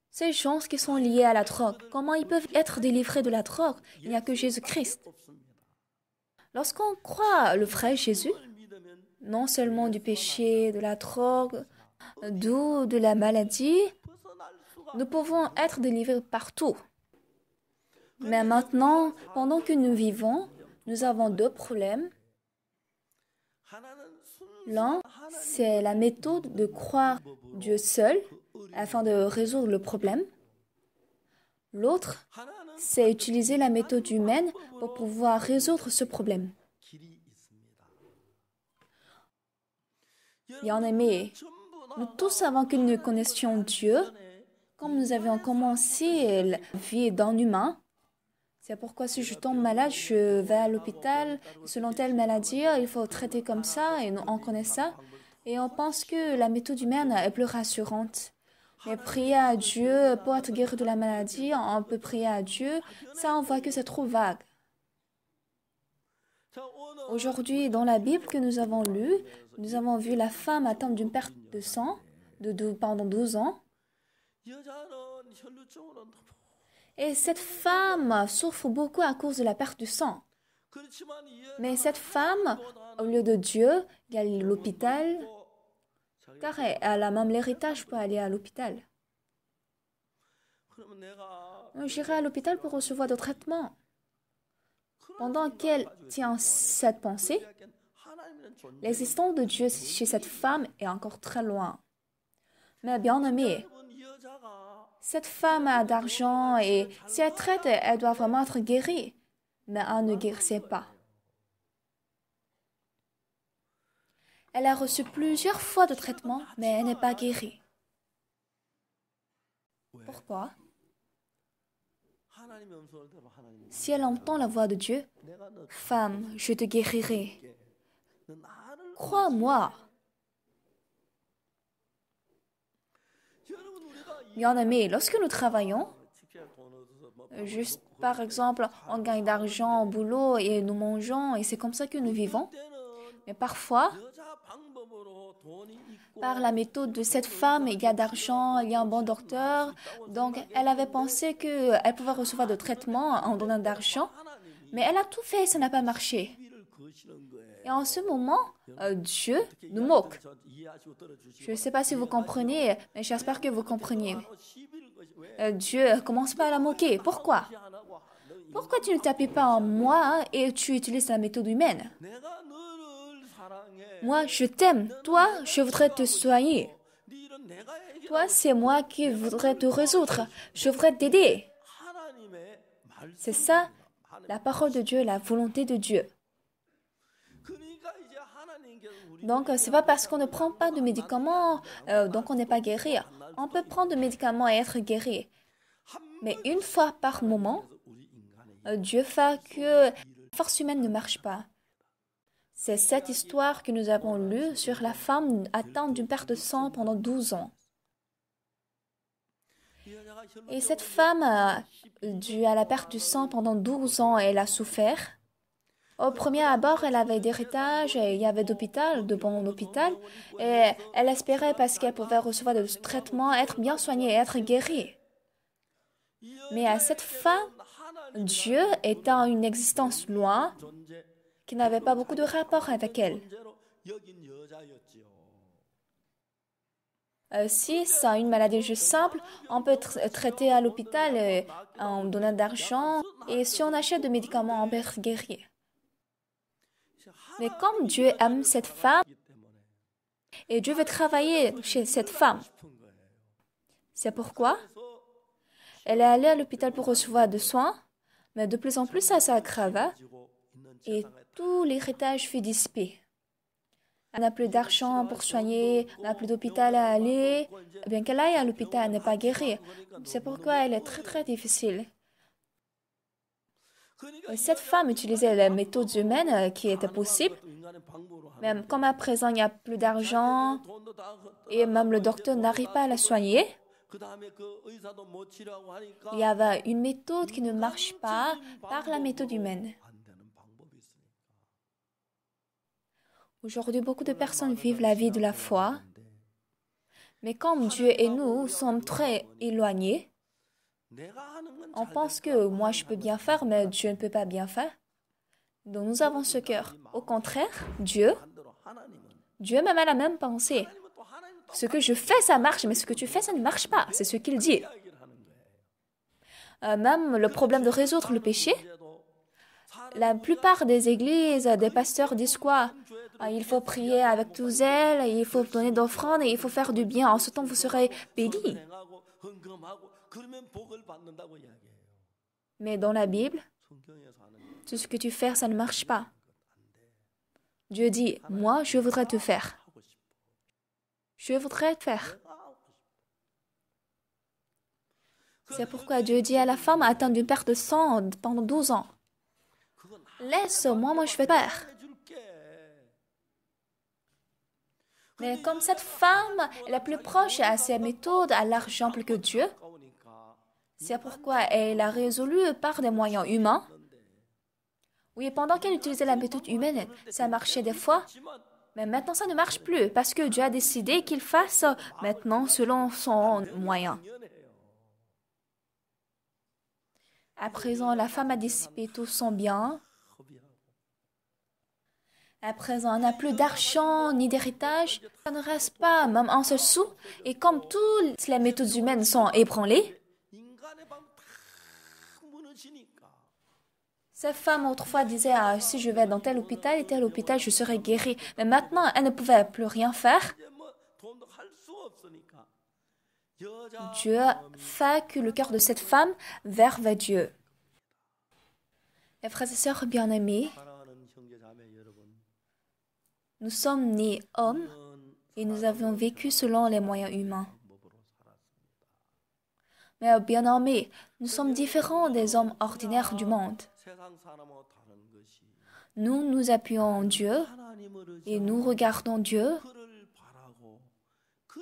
Ces gens qui sont liés à la drogue, comment ils peuvent être délivrés de la drogue? Il n'y a que Jésus-Christ. Lorsqu'on croit le vrai Jésus, non seulement du péché, de la drogue, de la maladie, nous pouvons être délivrés partout. Mais maintenant, pendant que nous vivons, nous avons deux problèmes. L'un, c'est la méthode de croire Dieu seul afin de résoudre le problème. L'autre, c'est utiliser la méthode humaine pour pouvoir résoudre ce problème. Bien-aimés, nous tous, avant que nous connaissions Dieu, comme nous avions commencé la vie d'un humain, c'est pourquoi si je tombe malade, je vais à l'hôpital. Selon telle maladie, il faut traiter comme ça et on connaît ça. Et on pense que la méthode humaine est plus rassurante. Mais prier à Dieu pour être guéri de la maladie, on peut prier à Dieu, ça on voit que c'est trop vague. Aujourd'hui, dans la Bible que nous avons lue, nous avons vu la femme atteinte d'une perte de sang pendant 12 ans. Et cette femme souffre beaucoup à cause de la perte de sang. Mais cette femme, au lieu de Dieu, il y a l'hôpital, car elle a même l'héritage pour aller à l'hôpital. J'irai à l'hôpital pour recevoir des traitements. Pendant qu'elle tient cette pensée, l'existence de Dieu chez cette femme est encore très loin. Mais bien aimé, cette femme a d'argent et si elle traite, elle doit vraiment être guérie. Mais elle ne guérissait pas. Elle a reçu plusieurs fois de traitement, mais elle n'est pas guérie. Pourquoi? Si elle entend la voix de Dieu, « Femme, je te guérirai. Crois-moi. » Bien-aimés, lorsque nous travaillons, juste par exemple, on gagne d'argent au boulot et nous mangeons et c'est comme ça que nous vivons. Mais parfois, par la méthode de cette femme, il y a d'argent, il y a un bon docteur. Donc, elle avait pensé qu'elle pouvait recevoir de traitements en donnant d'argent. Mais elle a tout fait et ça n'a pas marché. Et en ce moment, Dieu nous moque. Je ne sais pas si vous comprenez, mais j'espère que vous compreniez. Dieu commence pas à la moquer. Pourquoi? Pourquoi tu ne t'appuies pas en moi et tu utilises la méthode humaine? Moi, je t'aime. Toi, je voudrais te soigner. Toi, c'est moi qui voudrais te résoudre. Je voudrais t'aider. C'est ça, la parole de Dieu, la volonté de Dieu. Donc, c'est pas parce qu'on ne prend pas de médicaments, donc on n'est pas guéri. On peut prendre des médicaments et être guéri. Mais une fois par moment, Dieu fait que la force humaine ne marche pas. C'est cette histoire que nous avons lue sur la femme atteinte d'une perte de sang pendant 12 ans. Et cette femme, due à la perte du sang pendant 12 ans, elle a souffert. Au premier abord, elle avait d'héritage, et il y avait d'hôpital, de bon hôpital, et elle espérait parce qu'elle pouvait recevoir des traitements, être bien soignée et être guérie. Mais à cette femme, Dieu étant une existence loin, qui n'avait pas beaucoup de rapport avec elle. Si c'est une maladie juste simple, on peut traiter à l'hôpital en donnant de l'argent, et si on achète des médicaments, on peut être guéri. Mais comme Dieu aime cette femme, et Dieu veut travailler chez cette femme, c'est pourquoi elle est allée à l'hôpital pour recevoir des soins, mais de plus en plus ça s'aggrava, et tout l'héritage fut dissipé. Elle n'a plus d'argent pour soigner, elle n'a plus d'hôpital à aller. Bien qu'elle aille à l'hôpital, elle n'est pas guérie. C'est pourquoi elle est très très difficile. Cette femme utilisait les méthodes humaines qui étaient possibles. Même comme à présent il n'y a plus d'argent et même le docteur n'arrive pas à la soigner, il y avait une méthode qui ne marche pas par la méthode humaine. Aujourd'hui, beaucoup de personnes vivent la vie de la foi, mais comme Dieu et nous sommes très éloignés, on pense que moi je peux bien faire, mais Dieu ne peut pas bien faire. Donc nous avons ce cœur. Au contraire, Dieu même a la même pensée. Ce que je fais, ça marche, mais ce que tu fais, ça ne marche pas. C'est ce qu'il dit. Même le problème de résoudre le péché, la plupart des églises, des pasteurs disent quoi? Il faut prier avec tout zèle, il faut donner d'offrandes et il faut faire du bien. En ce temps, vous serez bénis. Mais dans la Bible, tout ce que tu fais, ça ne marche pas. Dieu dit, moi, je voudrais te faire. Je voudrais te faire. C'est pourquoi Dieu dit à la femme atteinte d'une perte de sang pendant 12 ans. Laisse-moi, moi je vais faire. Mais comme cette femme est la plus proche à ses méthodes, à l'argent plus que Dieu, c'est pourquoi elle a résolu par des moyens humains. Oui, pendant qu'elle utilisait la méthode humaine, ça marchait des fois, mais maintenant ça ne marche plus parce que Dieu a décidé qu'il fasse maintenant selon son moyen. À présent, la femme a dissipé tout son bien. À présent, on n'a plus d'argent ni d'héritage. Ça ne reste pas même un seul sou. Et comme toutes les méthodes humaines sont ébranlées, cette femme autrefois disait si je vais dans tel hôpital et tel hôpital, je serai guérie. Mais maintenant, elle ne pouvait plus rien faire. Dieu fait que le cœur de cette femme vers Dieu. Les frères et sœurs bien-aimés, nous sommes nés hommes et nous avons vécu selon les moyens humains. Mais bien-aimés, nous sommes différents des hommes ordinaires du monde. Nous nous appuyons en Dieu et nous regardons Dieu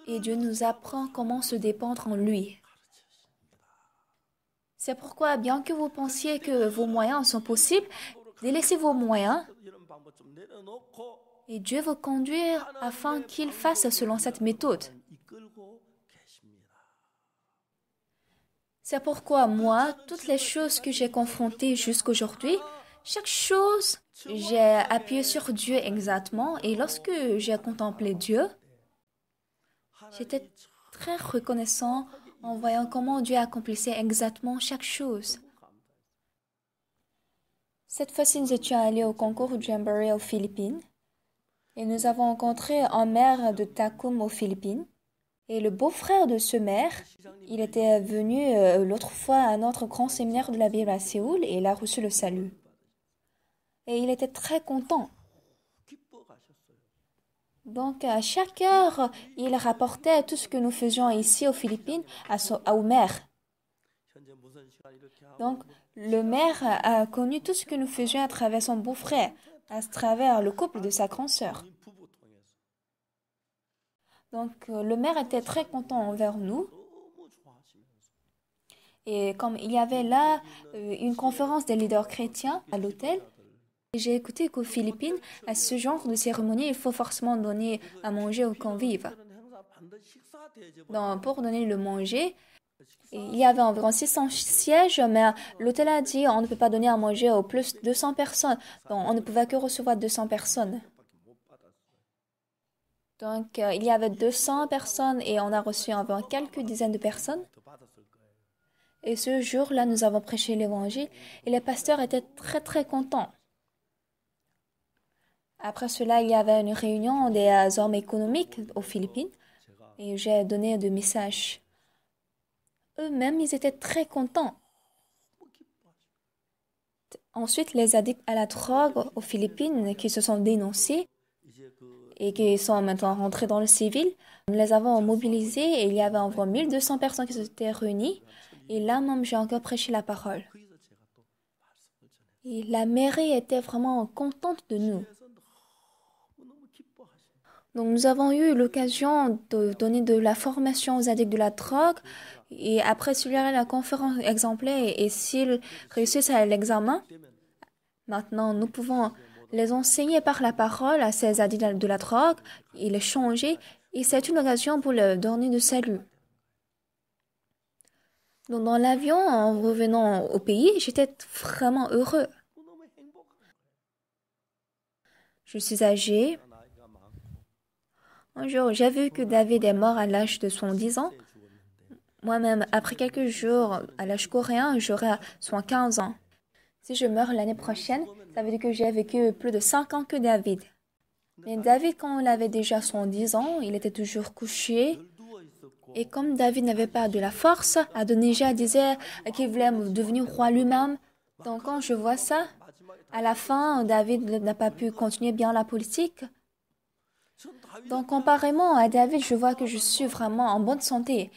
et Dieu nous apprend comment se dépendre en lui. C'est pourquoi, bien que vous pensiez que vos moyens sont possibles, délaissez vos moyens et Dieu vous conduire afin qu'il fasse selon cette méthode. C'est pourquoi moi, toutes les choses que j'ai confrontées jusqu'aujourd'hui, chaque chose, j'ai appuyé sur Dieu exactement et lorsque j'ai contemplé Dieu, j'étais très reconnaissant en voyant comment Dieu accomplissait exactement chaque chose. Cette fois-ci, nous étions allés au concours Jamboree aux Philippines et nous avons rencontré un maire de Tacum aux Philippines. Et le beau-frère de ce maire, il était venu l'autre fois à notre grand séminaire de la Bible à Séoul et il a reçu le salut. Et il était très content. Donc, à chaque heure, il rapportait tout ce que nous faisions ici aux Philippines au maire. Donc, le maire a connu tout ce que nous faisions à travers son beau-frère, à travers le couple de sa grande sœur. Donc, le maire était très content envers nous. Et comme il y avait là une conférence des leaders chrétiens à l'hôtel, j'ai écouté qu'aux Philippines, à ce genre de cérémonie, il faut forcément donner à manger aux convives. Donc, pour donner le manger, il y avait environ 600 sièges, mais l'hôtel a dit on ne peut pas donner à manger aux plus de 200 personnes. Donc, on ne pouvait que recevoir 200 personnes. Donc, il y avait 200 personnes et on a reçu environ quelques dizaines de personnes. Et ce jour-là, nous avons prêché l'évangile et les pasteurs étaient très, très contents. Après cela, il y avait une réunion des hommes économiques aux Philippines et j'ai donné des messages. Eux-mêmes, ils étaient très contents. Ensuite, les addicts à la drogue aux Philippines qui se sont dénoncés et qui sont maintenant rentrés dans le civil, nous les avons mobilisés et il y avait environ 1200 personnes qui s'étaient réunies. Et là même, j'ai encore prêché la parole. Et la mairie était vraiment contente de nous. Donc, nous avons eu l'occasion de donner de la formation aux addicts de la drogue. Et après, s'il y a la conférence exemplaire et s'ils réussissent à l'examen, maintenant, nous pouvons les enseigner par la parole à ces addicts de la drogue et les changer. Et c'est une occasion pour leur donner du salut. Donc, dans l'avion, en revenant au pays, j'étais vraiment heureux. Je suis âgée. Un jour, j'ai vu que David est mort à l'âge de 10 ans. Moi-même, après quelques jours, à l'âge coréen, j'aurai 15 ans. Si je meurs l'année prochaine, ça veut dire que j'ai vécu plus de 5 ans que David. Mais David, quand il avait déjà 10 ans, il était toujours couché. Et comme David n'avait pas de la force, Adonijah disait qu'il voulait devenir roi lui-même. Donc quand je vois ça, à la fin, David n'a pas pu continuer bien la politique. Donc comparément à David, je vois que je suis vraiment en bonne santé.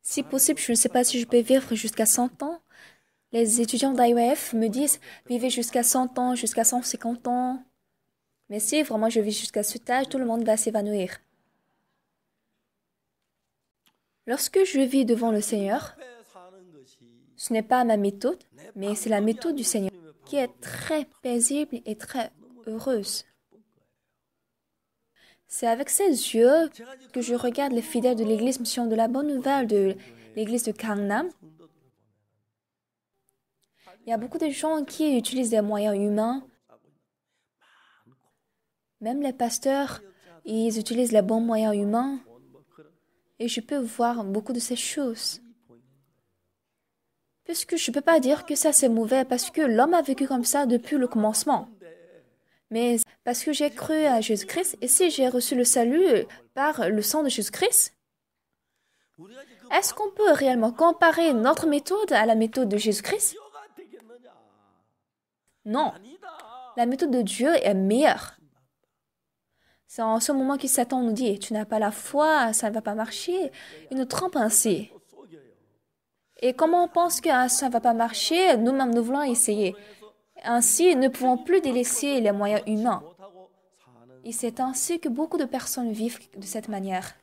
Si possible, je ne sais pas si je peux vivre jusqu'à 100 ans. Les étudiants d'IOF me disent vivez jusqu'à 100 ans, jusqu'à 150 ans. Mais si vraiment je vis jusqu'à cet âge, tout le monde va s'évanouir. Lorsque je vis devant le Seigneur, ce n'est pas ma méthode, mais c'est la méthode du Seigneur qui est très paisible et très heureuse. C'est avec ces yeux que je regarde les fidèles de l'église Mission de la Bonne Nouvelle de l'église de Gangnam. Il y a beaucoup de gens qui utilisent des moyens humains. Même les pasteurs, ils utilisent les bons moyens humains. Et je peux voir beaucoup de ces choses. Puisque je ne peux pas dire que ça c'est mauvais parce que l'homme a vécu comme ça depuis le commencement. Mais parce que j'ai cru à Jésus-Christ et si j'ai reçu le salut par le sang de Jésus-Christ, est-ce qu'on peut réellement comparer notre méthode à la méthode de Jésus-Christ? Non. La méthode de Dieu est meilleure. C'est en ce moment que Satan nous dit, tu n'as pas la foi, ça ne va pas marcher. Il nous trompe ainsi. Et comme on pense que ça ne va pas marcher, nous-mêmes nous voulons essayer. Ainsi, nous ne pouvons plus délaisser les moyens humains. Et c'est ainsi que beaucoup de personnes vivent de cette manière.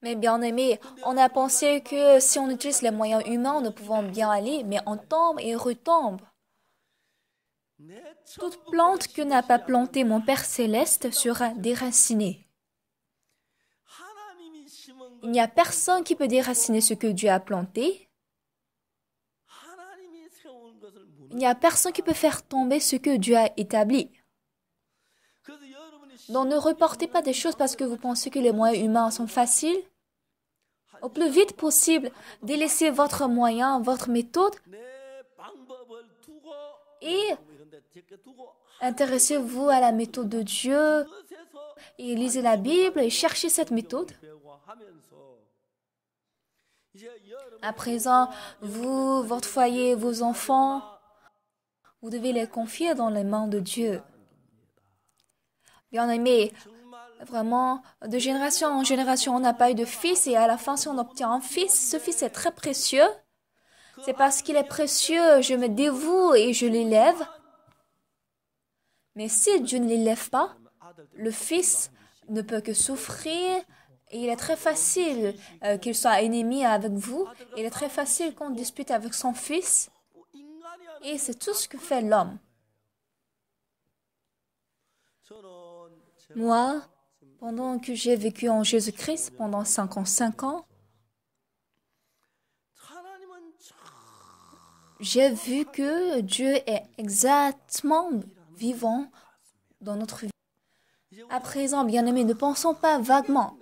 Mais bien aimé, on a pensé que si on utilise les moyens humains, nous pouvons bien aller, mais on tombe et retombe. Toute plante que n'a pas plantée mon Père Céleste sera déracinée. Il n'y a personne qui peut déraciner ce que Dieu a planté. Il n'y a personne qui peut faire tomber ce que Dieu a établi. Donc ne reportez pas des choses parce que vous pensez que les moyens humains sont faciles. Au plus vite possible, délaissez votre moyen, votre méthode et intéressez-vous à la méthode de Dieu et lisez la Bible et cherchez cette méthode. À présent, vous, votre foyer, vos enfants, vous devez les confier dans les mains de Dieu. Bien-aimé, vraiment, de génération en génération, on n'a pas eu de fils et à la fin, si on obtient un fils, ce fils est très précieux. C'est parce qu'il est précieux, je me dévoue et je l'élève. Mais si Dieu ne l'élève pas, le fils ne peut que souffrir. Et il est très facile qu'il soit ennemi avec vous. Il est très facile qu'on dispute avec son fils. Et c'est tout ce que fait l'homme. Moi, pendant que j'ai vécu en Jésus-Christ pendant 55 ans, j'ai vu que Dieu est exactement vivant dans notre vie. À présent, bien-aimés, ne pensons pas vaguement.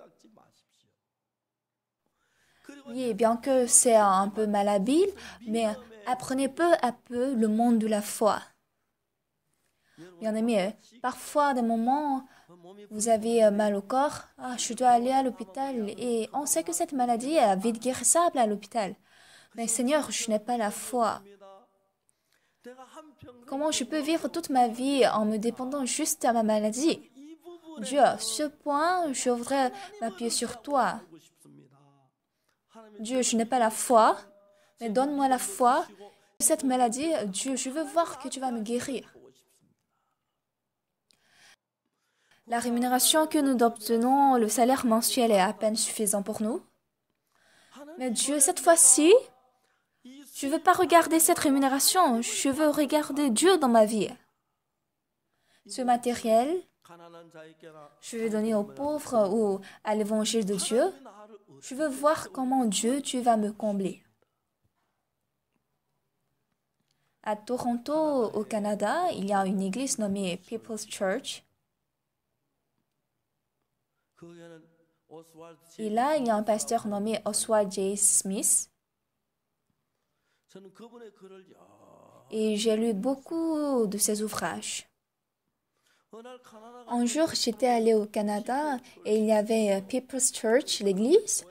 Oui, bien que c'est un peu malhabile, mais apprenez peu à peu le monde de la foi. Bien-aimés, parfois, des moments, vous avez mal au corps. Ah, je dois aller à l'hôpital et on sait que cette maladie est vite guérissable à l'hôpital. Mais Seigneur, je n'ai pas la foi. Comment je peux vivre toute ma vie en me dépendant juste à ma maladie? Dieu, à ce point, je voudrais m'appuyer sur toi. Dieu, je n'ai pas la foi, mais donne-moi la foi. Cette maladie, Dieu, je veux voir que tu vas me guérir. La rémunération que nous obtenons, le salaire mensuel est à peine suffisant pour nous. Mais Dieu, cette fois-ci, je ne veux pas regarder cette rémunération, je veux regarder Dieu dans ma vie. Ce matériel, je vais donner aux pauvres ou à l'évangile de Dieu. Je veux voir comment Dieu, tu vas me combler. À Toronto, au Canada, il y a une église nommée People's Church. Et là, il y a un pasteur nommé Oswald J. Smith. Et j'ai lu beaucoup de ses ouvrages. Un jour, j'étais allée au Canada et il y avait People's Church, l'église.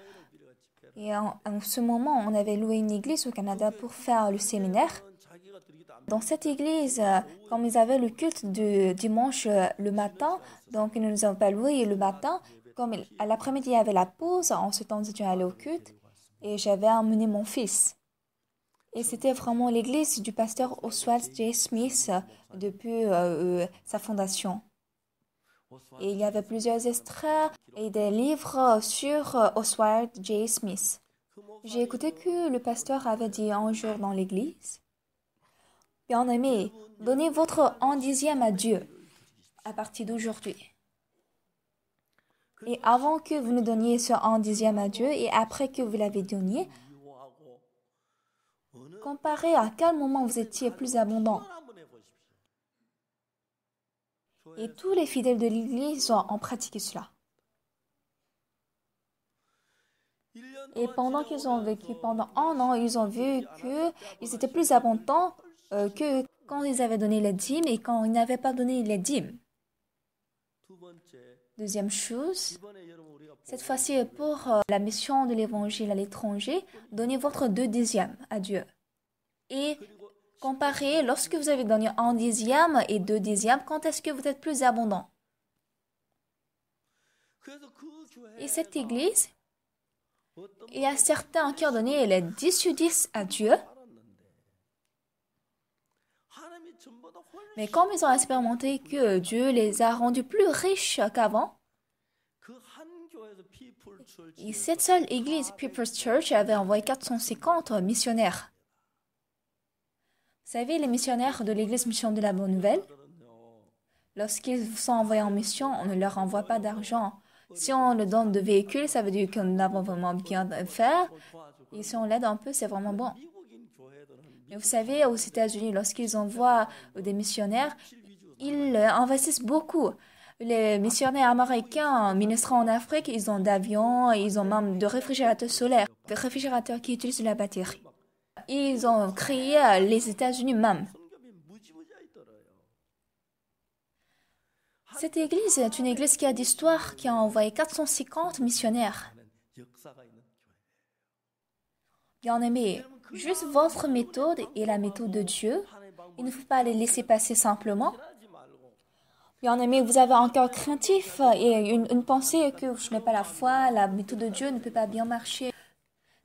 Et en ce moment, on avait loué une église au Canada pour faire le séminaire. Dans cette église, comme ils avaient le culte du dimanche le matin, donc ils ne nous ont pas loué le matin. Comme à l'après-midi, il y avait la pause, en ce temps, nous étions allés au culte et j'avais emmené mon fils. Et c'était vraiment l'église du pasteur Oswald J. Smith depuis sa fondation. Et il y avait plusieurs extraits et des livres sur Oswald J. Smith. J'ai écouté que le pasteur avait dit un jour dans l'église, « Bien-aimés, donnez votre un dixième à Dieu à partir d'aujourd'hui. Et avant que vous ne donniez ce un dixième à Dieu et après que vous l'avez donné, comparez à quel moment vous étiez plus abondant. » Et tous les fidèles de l'Église ont pratiqué cela. Et pendant qu'ils ont vécu pendant un an, ils ont vu qu'ils étaient plus abondants que quand ils avaient donné les dîmes et quand ils n'avaient pas donné les dîmes. Deuxième chose, cette fois-ci pour la mission de l'Évangile à l'étranger, donnez votre 2/10 à Dieu. Et comparez, lorsque vous avez donné 1/10 et 2/10, quand est-ce que vous êtes plus abondant? Et cette église, il y a certains qui ont donné les 10/10 à Dieu. Mais comme ils ont expérimenté que Dieu les a rendus plus riches qu'avant, et cette seule église, People's Church, avait envoyé 450 missionnaires. Vous savez, les missionnaires de l'église Mission de la Bonne Nouvelle, lorsqu'ils sont envoyés en mission, on ne leur envoie pas d'argent. Si on leur donne de véhicules, ça veut dire que nous avons vraiment bien fait. Et si on l'aide un peu, c'est vraiment bon. Mais vous savez, aux États-Unis, lorsqu'ils envoient des missionnaires, ils investissent beaucoup. Les missionnaires américains ministrant en Afrique, ils ont d'avions, ils ont même de réfrigérateurs solaires, des réfrigérateurs qui utilisent la batterie. Ils ont créé les États-Unis même. Cette église est une église qui a d'histoire, qui a envoyé 450 missionnaires. Bien-aimés, juste votre méthode et la méthode de Dieu, il ne faut pas les laisser passer simplement. Bien-aimé, vous avez un cœur craintif et une pensée que je n'ai pas la foi, la méthode de Dieu ne peut pas bien marcher.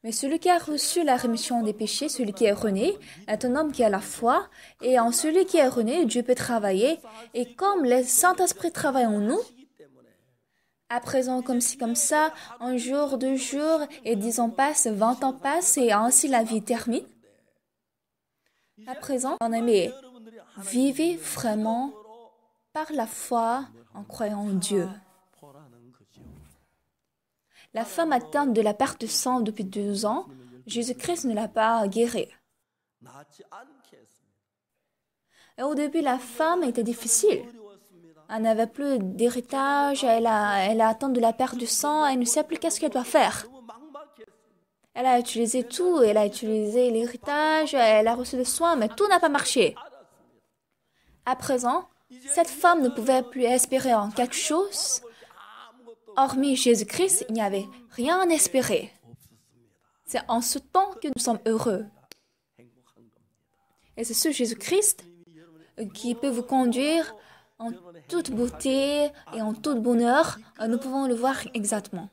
Mais celui qui a reçu la rémission des péchés, celui qui est rené, est un homme qui a la foi. Et en celui qui est rené, Dieu peut travailler. Et comme le Saint-Esprit travaille en nous, à présent, comme ci, comme ça, un jour, 2 jours, et 10 ans passent, 20 ans passent, et ainsi la vie termine. À présent, bien-aimé, vivez vraiment par la foi en croyant en Dieu. La femme atteinte de la perte de sang depuis 2 ans, Jésus-Christ ne l'a pas guérie. Et au début, la femme était difficile. Elle n'avait plus d'héritage, elle a atteint de la perte de sang, elle ne sait plus qu'est-ce qu'elle doit faire. Elle a utilisé tout, elle a utilisé l'héritage, elle a reçu des soins, mais tout n'a pas marché. À présent, cette femme ne pouvait plus espérer en quelque chose. Hormis Jésus-Christ, il n'y avait rien à espérer. C'est en ce temps que nous sommes heureux. Et c'est ce Jésus-Christ qui peut vous conduire en toute beauté et en tout bonheur. Nous pouvons le voir exactement.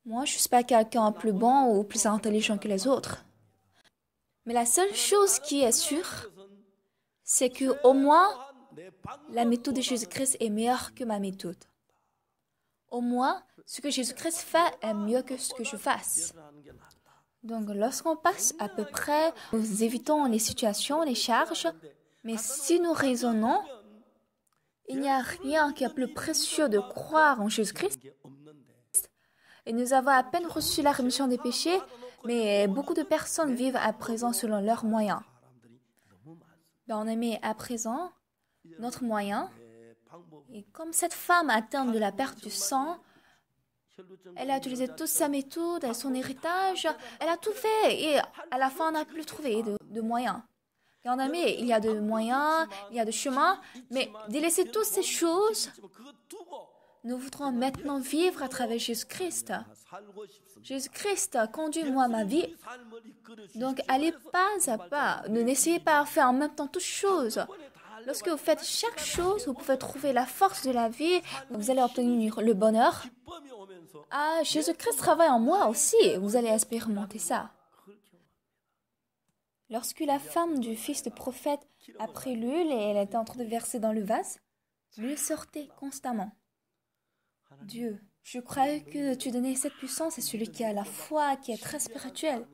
Moi, je ne suis pas quelqu'un de plus bon ou plus intelligent que les autres. Mais la seule chose qui est sûre, c'est qu'au moins, la méthode de Jésus-Christ est meilleure que ma méthode. Au moins, ce que Jésus-Christ fait est mieux que ce que je fasse. Donc, lorsqu'on passe à peu près, nous évitons les situations, les charges, mais si nous raisonnons, il n'y a rien qui est plus précieux de croire en Jésus-Christ. Et nous avons à peine reçu la rémission des péchés, mais beaucoup de personnes vivent à présent selon leurs moyens. Bien-aimés, à présent, notre moyen, et comme cette femme atteinte de la perte du sang, elle a utilisé toute sa méthode et son héritage, elle a tout fait et à la fin on n'a plus trouvé de moyens. Bien-aimés, il y a de moyens, il y a de chemins, mais délaissez toutes ces choses. Nous voudrons maintenant vivre à travers Jésus-Christ. Jésus-Christ, conduis-moi ma vie. Donc, allez pas à pas. Ne n'essayez pas de faire en même temps toutes choses. Lorsque vous faites chaque chose, vous pouvez trouver la force de la vie. Vous allez obtenir le bonheur. Ah, Jésus-Christ travaille en moi aussi. Vous allez expérimenter ça. Lorsque la femme du fils de prophète a pris l'huile et elle était en train de verser dans le vase, l'huile sortait constamment. Dieu, je croyais que tu donnais cette puissance à celui qui a la foi, qui est très spirituel.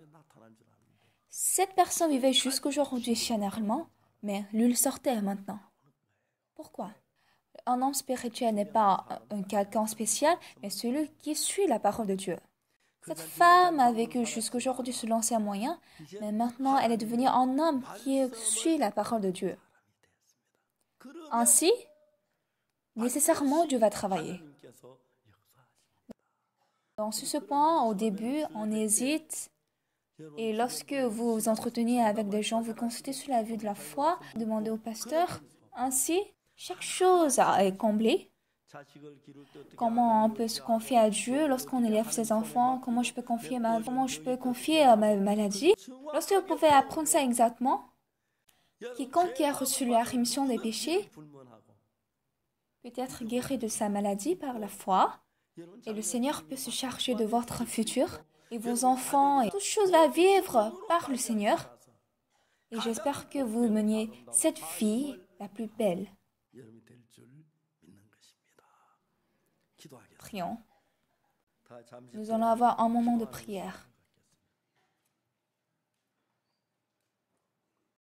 Cette personne vivait jusqu'aujourd'hui charnellement, mais l'huile sortait maintenant. Pourquoi? Un homme spirituel n'est pas un quelqu'un spécial, mais celui qui suit la parole de Dieu. Cette femme a vécu jusqu'aujourd'hui selon ses moyens, mais maintenant elle est devenue un homme qui suit la parole de Dieu. Ainsi, nécessairement Dieu va travailler. Dans ce point, au début, on hésite. Et lorsque vous vous entretenez avec des gens, vous consultez sur la vue de la foi, demandez au pasteur. Ainsi, chaque chose est comblée. Comment on peut se confier à Dieu lorsqu'on élève ses enfants? Comment je peux confier ma maladie? Lorsque vous pouvez apprendre ça exactement, quiconque qui a reçu la rémission des péchés peut être guéri de sa maladie par la foi. Et le Seigneur peut se charger de votre futur. Et vos enfants, et toute chose va vivre par le Seigneur. Et j'espère que vous meniez cette vie la plus belle. Prions. Nous allons avoir un moment de prière.